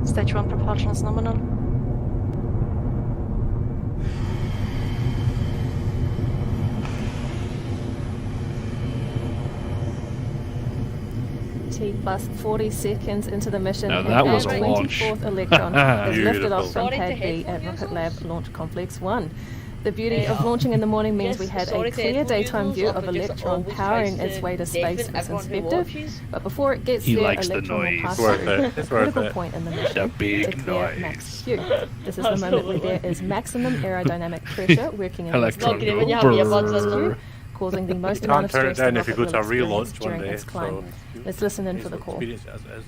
Stage 1 propulsion is nominal. T plus 40 seconds into the mission, Now that and was our a launch. 24th Electron is lifted off Beautiful. from Sorry to Pad B headphone at Rocket users. Lab Launch Complex 1. The beauty Yeah. of launching in the morning means Yes, we had sorry a to clear headphone daytime users, view I of just Electron always powering tries its way to space deafen with everyone who Inspector. watches. But before it gets He there, likes the Electron will noise. pass It's worth through it. a It's worth critical it. point in the The mission big to clear max noise. Q. This is the moment where there is maximum aerodynamic pressure working in Electron Not good when you have earbuds in them. causing the most You amount of can't turn it stress the down if you rocket go will to a experience relaunch one during day. its climb. So Let's listen in may for as the well call. experience it as it is.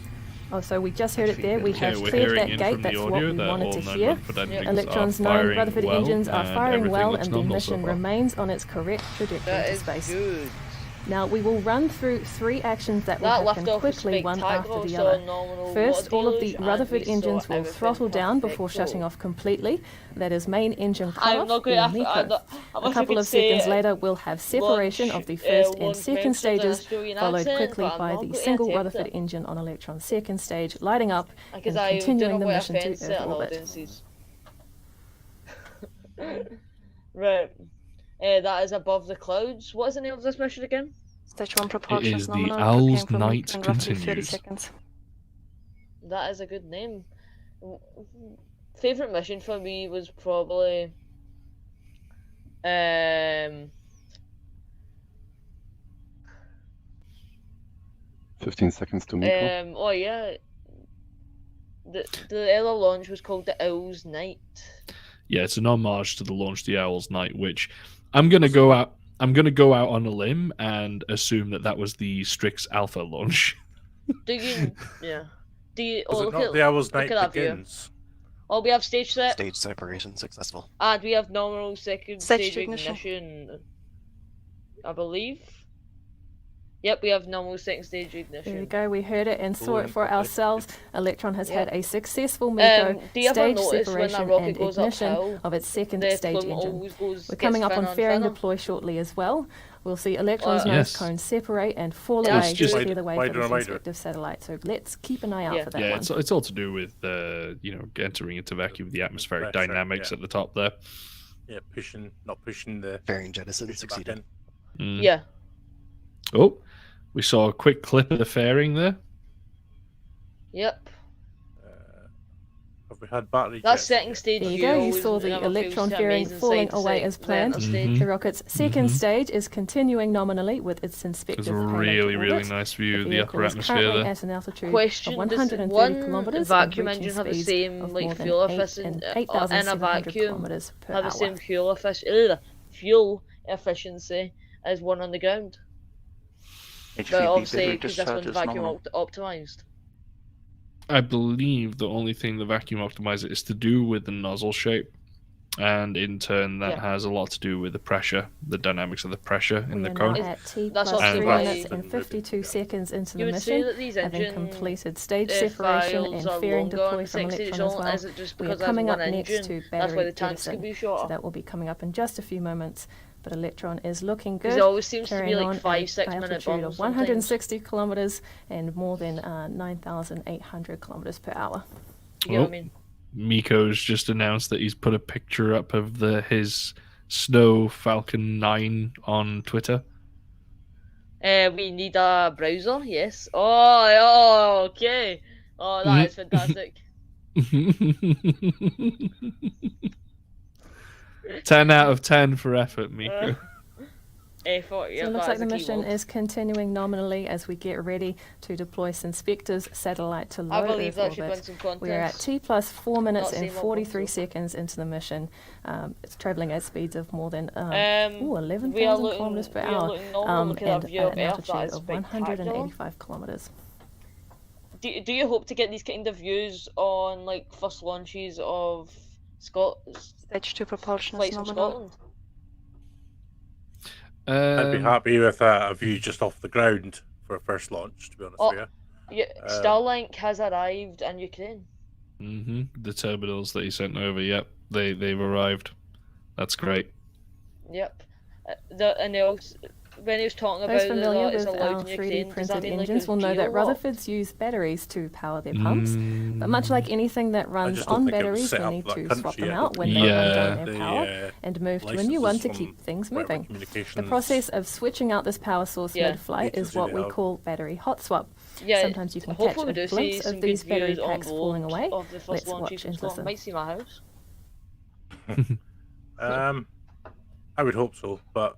Oh, so we just heard it there. We have Okay, we're cleared hearing that in gate. from the That's what audio we that wanted all to 9 hear. Rutherford engines Electron's are 9 firing Rutherford well, engines are and firing everything well, looks and the normal so mission far. remains on its correct trajectory That to is space. good. Now we will run through 3 actions that will That happen liftoff was quickly one after spectacular, the so other. nominal First, all of the water deluge, Rutherford and we engines saw will everything throttle down before perfecto. shutting off completely. That is main engine I'm cutoff, not or going to. MECO. I A wish I couple could of say seconds later, we'll have separation launch, of the first and launch second mentions an stages, Australian followed accent, quickly but I'm by not the going to single attempt Rutherford it. engine on Electron's second stage, lighting up Because and I continuing don't the know what mission to offence Earth certain orbit. audiences. Right. That is above the clouds. What is the name of this mission again? Stage 1 propulsion is is the nominal. Owl's Preparing for Night MECO in roughly 30 continues. seconds. That is a good name. Favorite mission for me was probably 15 seconds to MECO. oh yeah. The other launch was called the Owl's Night. Yeah, it's an homage to the launch of the Owl's Night, which I'm gonna go out on a limb and assume that was the Strix Alpha launch. Do you? Yeah. Do you? Was Oh, it look not at the hour's look night at that view. begins? Oh, we have stage set. Stage separation successful. And we have normal second Stage stage to ignition. ignition. I believe. Yep, we have normal second stage ignition. There we go. We heard it and saw it for Lovely. ourselves. Electron has had Yep. a successful MECO Do you ever stage notice when that separation rocket and goes ignition uphill, of its second the stage plume engine. always goes, We're gets coming up thinner on and fairing thinner? deploy shortly as well. We'll see Electron's nose Yes. cone separate and fall Yeah, away it's to just- clear the way for wider this and wider. inspective satellite. So let's keep an eye out Yeah. for that Yeah, one. it's all to do with entering into vacuum, the atmospheric Pressure, dynamics yeah. at the top there. Yeah, not pushing the Fairing jettison pushing back succeeded. in. Mm. Yeah. Oh, we saw a quick clip of the fairing there. Yep. Have we had battery That checks second yet? stage There you view go. You always saw the never electron feels fairing amazing falling side to away side as planned. center stage. Mhm. The rocket's second Mhm. stage is continuing nominally with its It's inspective a payload really, to really orbit. nice view of the vehicle upper is atmosphere currently there. at an altitude Question: of does 130 one kilometers vacuum and reaching engine have the speeds same of like more than fuel 8 efficiency and in a 8,700 vacuum? kilometers per Have the hour. same fuel efficiency as one on the ground? But HVB obviously, battery because this discharge one's is vacuum nominal. optimized. I believe the only thing the vacuum optimizer is to do with the nozzle shape, and in turn that Yeah. has a lot to do with the pressure, the dynamics of the pressure in We the are cone. now at T That's plus obviously 3 why- minutes and 52 seconds into You the would say mission, that these having engine completed stage separation and files are fairing longer deploy on from second stage Electron as well. Is it just We are because there's coming up one next engine? to That's why battery the tanks jettison. could be So shorter. that will be coming up in just a few moments. But Electron is looking Because good. it always seems to be carrying like on at 5-6 an minute altitude bumps of 160 kilometers and more than 9,800 kilometers per hour. You know what I mean? Miko's just announced that he's put a picture up of his Snow Falcon 9 on Twitter. We need a browser, yes. Oh, okay. Oh, that is fantastic. 10 out of 10 for effort, Miko. Effort, yeah, So it looks that like the is a mission keyword. is continuing nominally as we get ready to deploy Synspector's satellite to I low believe Earth that should orbit. win some contest. We are at T plus 4 minutes Not and seen one 43 before. seconds into the mission. It's traveling at speeds of more than we are 11,000 looking- kilometers per we are hour looking normal, looking at and a view at of an Earth, that altitude is of spectacular. 185 kilometers. Do you hope to get these kind of views on like first launches of Stage 2 propulsion flights is from nominal. Scotland? I'd be happy with a view just off the ground for a first launch, to be honest Oh, with you. Yeah, Starlink has arrived in Ukraine. The terminals that he sent over, yep, they've arrived. That's great. Yep. And they also, when he was talking Those about familiar that it's with allowed our in 3D Ukraine, does that printed mean like engines it's will know that geolocked? Rutherfords use batteries to power their pumps. But much like anything that runs just don't on think it was batteries, set we up need for to that swap country them yet. out when they Yeah. run down their The, power and move to a new one to licenses keep things from Whatever moving. The Communications process of switching out this power source Yeah. mid-flight is Features what you we have. call battery hot swap. Yeah, Sometimes you can catch hopefully we a do see glimpse some of good these battery views on packs falling board away. of the first Let's launches watch from and Scotland. listen. Might see my house. I would hope so, but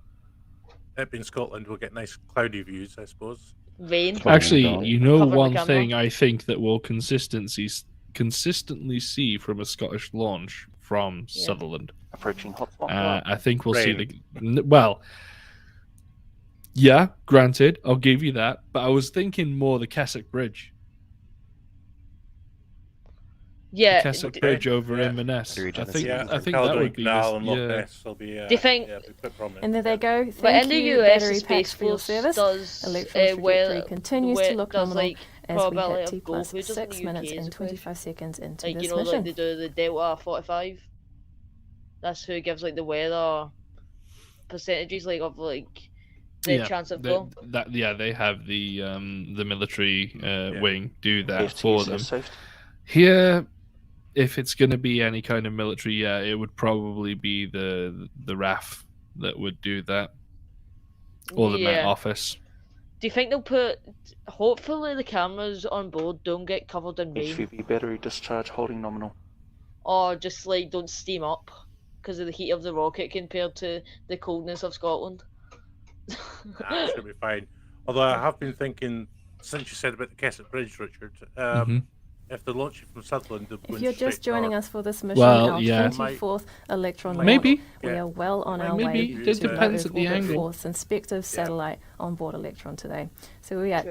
it being Scotland, we'll get nice cloudy views, I suppose. Rain. Actually, you know Cover the one camera. thing I think that we'll consistently see from a Scottish launch from Sutherland. Approaching hotspot. I think we'll see Rain. well. Yeah, granted, I'll give you that, but I was thinking more the Keswick Bridge. Yeah. The Keswick Bridge over yeah. Inverness. Battery I think jettison. I think that would be Canal and Loch yeah. Ness will be. Do you think- Yeah, be quite prominent. And there they go. But Thank in the you, US, battery the packs Space for your Force service. does Electron's trajectory continues to look does nominal like as we probability hit of T goal. plus Who does it in 6 the minutes UK is and the question. 25 seconds into Like this you know, mission. like they do the Delta 45. That's who gives like the weather percentages, like of like the chance of goal. They have the military wing do that AFTs for is them. saved. Here, if it's going to be any kind of military, yeah, it would probably be the RAF that would do that, or the Met Yeah. Office. Do you think they'll put? Hopefully, the cameras on board don't get covered in rain, HVB battery discharge holding nominal. or just like don't steam up because of the heat of the rocket compared to the coldness of Scotland. That should be fine. Although I have been thinking, since you said about the Keswick Bridge, Richard, Mhm. If they're launching from Sutherland, they're If going you're straight just joining north. us for this mission, Well, our yeah. 24th Electron launch, Maybe. we are well on our Maybe. way It to depends low at the Earth angle. Force inspective satellite on board Electron today. So we are Sure.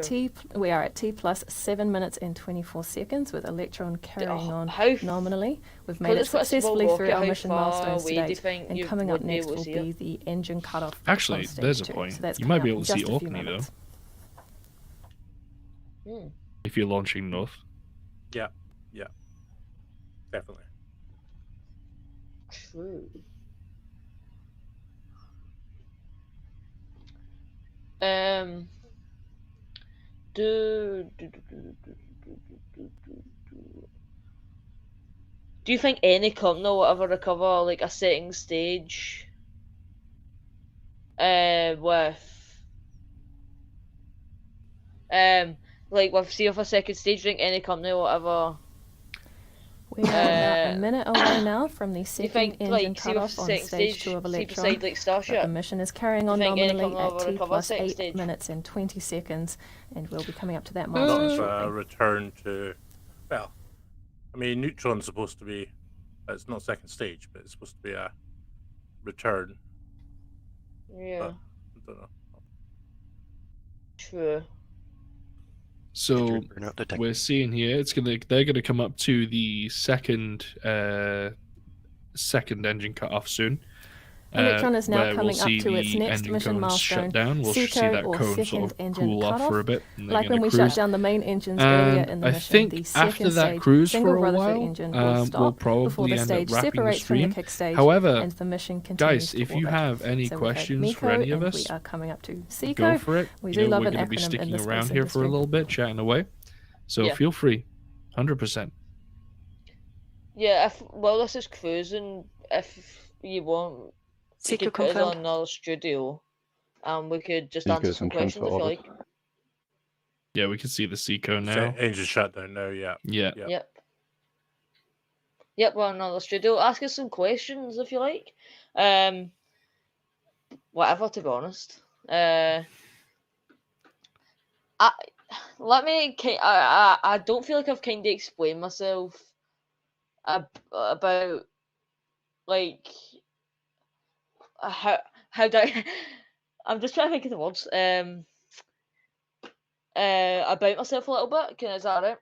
at T plus 7 minutes and 24 seconds with Electron carrying on nominally. We've made it it's got a small successfully through rocket, our how mission far milestones away to do you date. think And you coming up would be next able to will see be it? the engine cutoff. Actually, on stage there's a 2. point. So that's You might coming be up able in to see just a few Orkney, though. moments. If you're launching north. Yeah, definitely. True. Do you think any company will ever recover like a setting stage with see with a second stage? Do you think any company will ever We are about a minute away now from the you second think engine like see with cutoff on second stage stage 2 of see Electron. beside like But Starship? the mission is carrying on Do you think any nominally company at will T recover plus second 8 stage? minutes and 20 seconds, and we'll be coming up to that Not milestone as shortly. a return to, well, I mean, Neutron's supposed to be, it's not second stage, but it's supposed to be a return. Yeah. But, I don't know. True. So we're seeing here they're gonna come up to the second engine cut off soon. Electron is now where we'll coming up see to its the next engine mission cones shut milestone, down. We'll see SECO, that or cone second sort of engine cool off cutoff. for a bit. And they're Like when gonna we cruise. shut down the main engines earlier in the I mission, think the after second that stage cruise single for a Rutherford while, engine will we'll stop before probably the end up stage wrapping the separates from the stream. kick stage However, and the mission continues guys, if to you orbit. have any So questions we've had for any of MECO, and us, we are coming up to SECO. go for it. We You do know, love we're an going to be acronym in sticking the around space here for a industry. little bit, chatting away. So Yeah. feel free, 100%. Yeah, this is cruising. If you want, we SECO could put us confirmed. on another studio, and we could just Seeker answer is some in transfer questions if you orbit. like. Yeah, we can see the SECO now. So engine shutdown now, yeah. Yeah. Yep, we're on another studio. Ask us some questions if you like. Whatever, to be honest. I don't feel like I've kind of explained myself about like how do I I'm just trying to think of the words about myself a little bit. Is that right?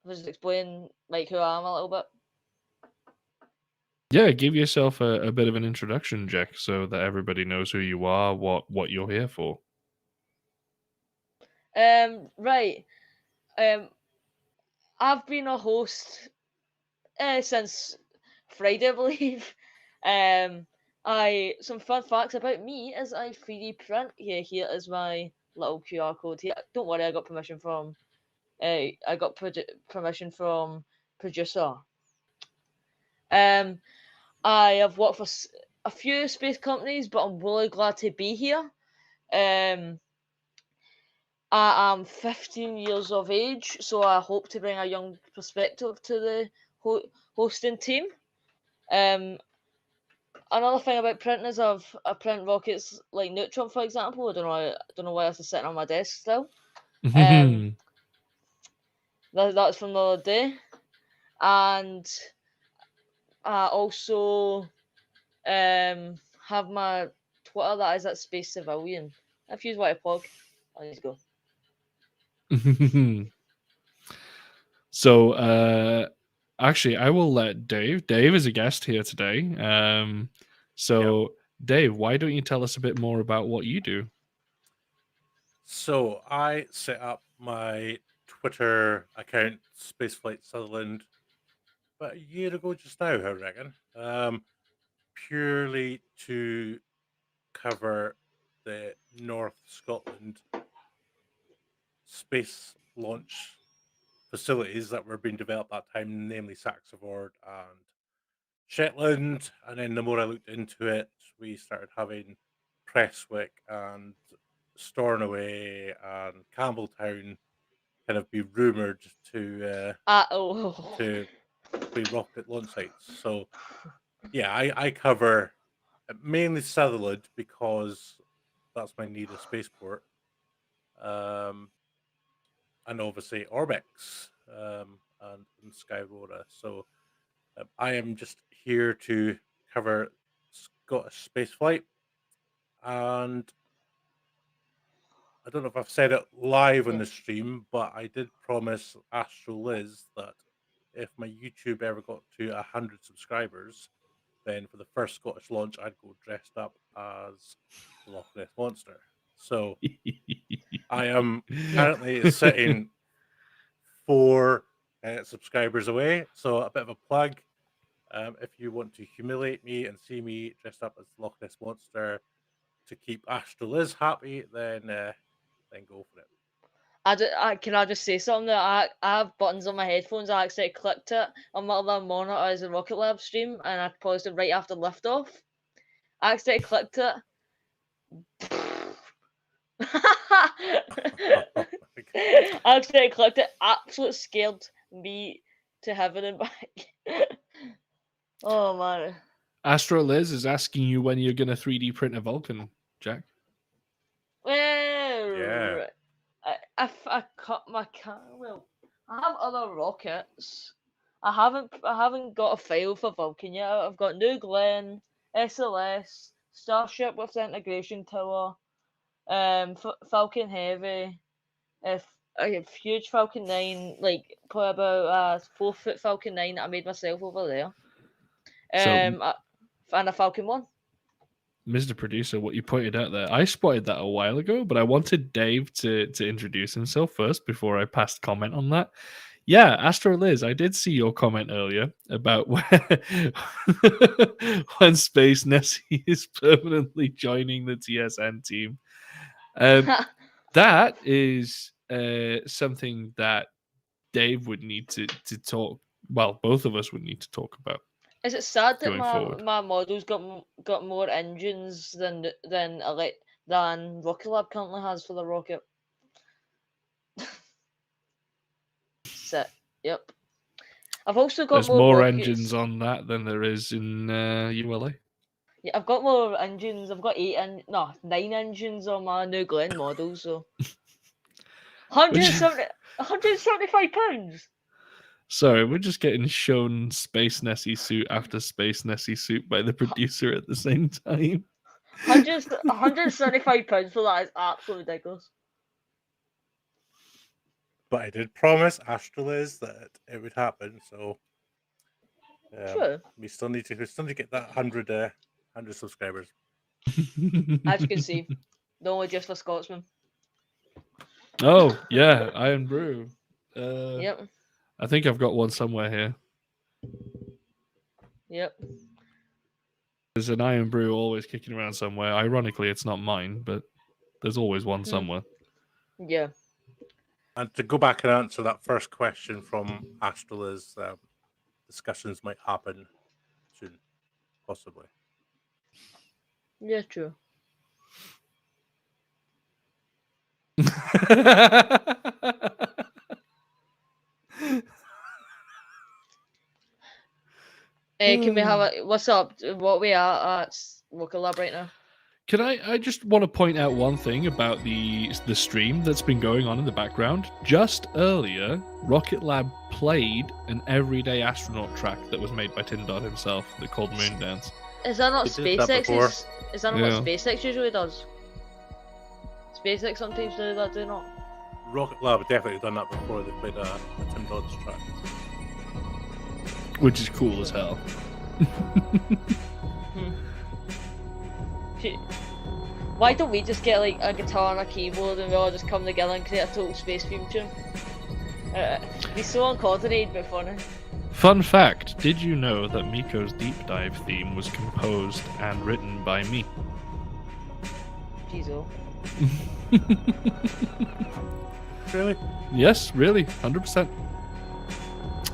I'll just explain like who I am a little bit. Yeah, give yourself a bit of an introduction, Jack, so that everybody knows who you are, what you're here for. Right. I've been a host since Friday, I believe. Some fun facts about me is I 3D print. Here is my little QR code here. Don't worry, I got permission from permission from producer. I have worked for a few space companies, but I'm really glad to be here. I am 15 years of age, so I hope to bring a young perspective to the hosting team. Another thing about printing is I print rockets like Neutron, for example. I don't know why this is sitting on my desk still. That's from the other day, and I also have my Twitter that is at Space Civilian. If you want to plug, I need to go. So, actually, I will let Dave. Dave is a guest here today. Dave, why don't you tell us a bit more about what you do? So I set up my Twitter account, Spaceflight Scotland, about a year ago just now, I reckon. Purely to cover the North Scotland space launch facilities that were being developed at that time, namely Saxavord and Shetland. And then the more I looked into it, we started having Prestwick and Stornoway and Campbelltown kind of be rumoured to be rocket launch sites. So yeah, I cover mainly Sutherland because that's my nearest spaceport. And obviously Orbex, and Skyrora. So I am just here to cover Scottish spaceflight, and I don't know if I've said it live on the stream, but I did promise Astro Liz that if my YouTube ever got to 100 subscribers, then for the first Scottish launch, I'd go dressed up as the Loch Ness Monster. So I am currently sitting 4 subscribers away. So a bit of a plug. If you want to humiliate me and see me dressed up as the Loch Ness Monster to keep Astro Liz happy, then go for it. Can I just say something? I have buttons on my headphones. I accidentally clicked it on my other monitor as a Rocket Lab stream, and I paused it right after liftoff. I accidentally clicked it. I accidentally clicked it. Absolutely scared me to heaven and back. Oh man. Astro Liz is asking you when you're gonna 3D print a Vulcan, Jack. Well, Yeah. I cut my well, I have other rockets. I haven't got a file for Vulcan yet. I've got New Glenn, SLS, Starship with the integration tower, Falcon Heavy, a huge Falcon 9, like probably about 4-foot Falcon 9 that I made myself over there. And a Falcon 1. Mr. Producer, what you pointed out there, I spotted that a while ago, but I wanted Dave to introduce himself first before I passed comment on that. Yeah, Astro Liz, I did see your comment earlier about when Space Nessie is permanently joining the TSN team. That is something that Dave would need to talk. Well, both of us would need to talk about. Is it sad that forward. my model's got more engines than Rocket Lab currently has for the rocket? Yep. I've also got There's more rockets. engines on that than there is in ULA. Yeah, I've got more engines. I've got 9 engines on my New Glenn model. So 175 pounds. Sorry, we're just getting shown Space Nessie suit after Space Nessie suit by the producer at the same time. 175 pounds for that is absolutely ridiculous. But I did promise Astro Liz that it would happen, so True. we still need to get that 100 subscribers. As you can see, they're only just for Scotsmen. Oh yeah, Iron Brew. Yep. I think I've got one somewhere here. Yep. There's an Iron Brew always kicking around somewhere. Ironically, it's not mine, but there's always one somewhere. Yeah. And to go back and answer that first question from Astro Liz, discussions might happen soon, possibly. Yeah, true. Can we have a what's up? What we are at Rocket Lab right now? Can I just want to point out one thing about the stream that's been going on in the background. Just earlier, Rocket Lab played an Everyday Astronaut track that was made by Tim Dodd himself, that called Moondance. Is that not They did that before. SpaceX? Is that not what SpaceX usually does? SpaceX sometimes do that, do not? Rocket Lab have definitely done that before. They played a Tim Dodd's track. Which is cool as hell. Why don't we just get like a guitar and a keyboard and we all just come together and create a total space theme tune? It'd be so uncoordinated but funny. Fun fact, did you know that Miko's Deep Dive theme was composed and written by me? Jeez, Really? Yes, really, 100%.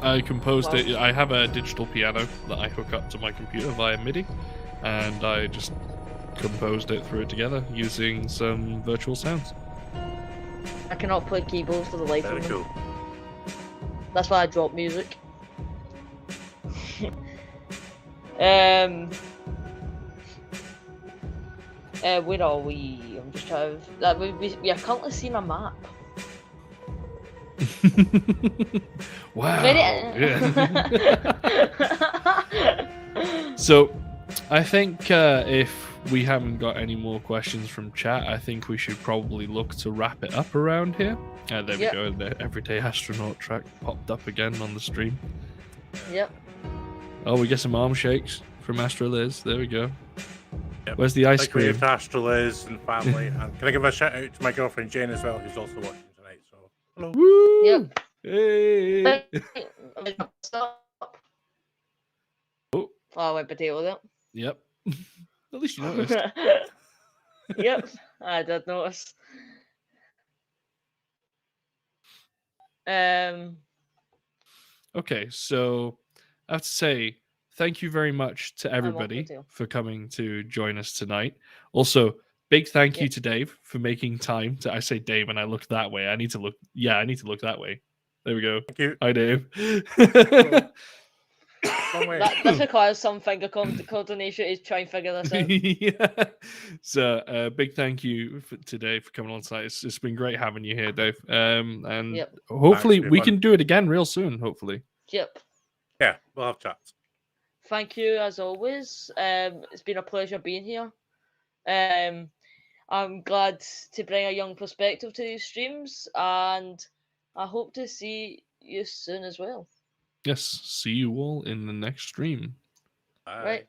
I composed it. I have a digital piano that I hook up to my computer via MIDI, and I just composed it, threw it together using some virtual sounds. I cannot play keyboards for the life Very of me. cool. That's why I drop music. Where are we? I'm just trying to... we are currently seeing a map. Wow. Very... Yeah. So, I think if we haven't got any more questions from chat, I think we should probably look to wrap it up around here. There we go. The Everyday Astronaut track popped up again on the stream. Yep. Oh, we get some arm shakes from Astro Liz. There we go. Yep. Where's the ice Thank you cream? to Astro Liz and family. And can I give a shout out to my girlfriend Jane as well, who's also watching tonight? So hello. Woo! Yep. Hey. Stop. Oh. I went potato there. Yep. At least you noticed. Yep, I did notice. Okay, so I have to say thank you very much to everybody for coming to join us tonight. Also, big thank you to Dave for making time to. I say Dave and I look that way. I need to look. Yeah, I need to look that way. There we go. Thank you. Hi, Dave. That requires some finger coordination to try and figure this out. Yeah. So, big thank you today for coming on tonight. It's been great having you here, Dave. And hopefully we can do it again real soon. Hopefully. Yep. Yeah, we'll have chats. Thank you as always. It's been a pleasure being here. I'm glad to bring a young perspective to these streams, and I hope to see you soon as well. Yes. See you all in the next stream. Bye. Right.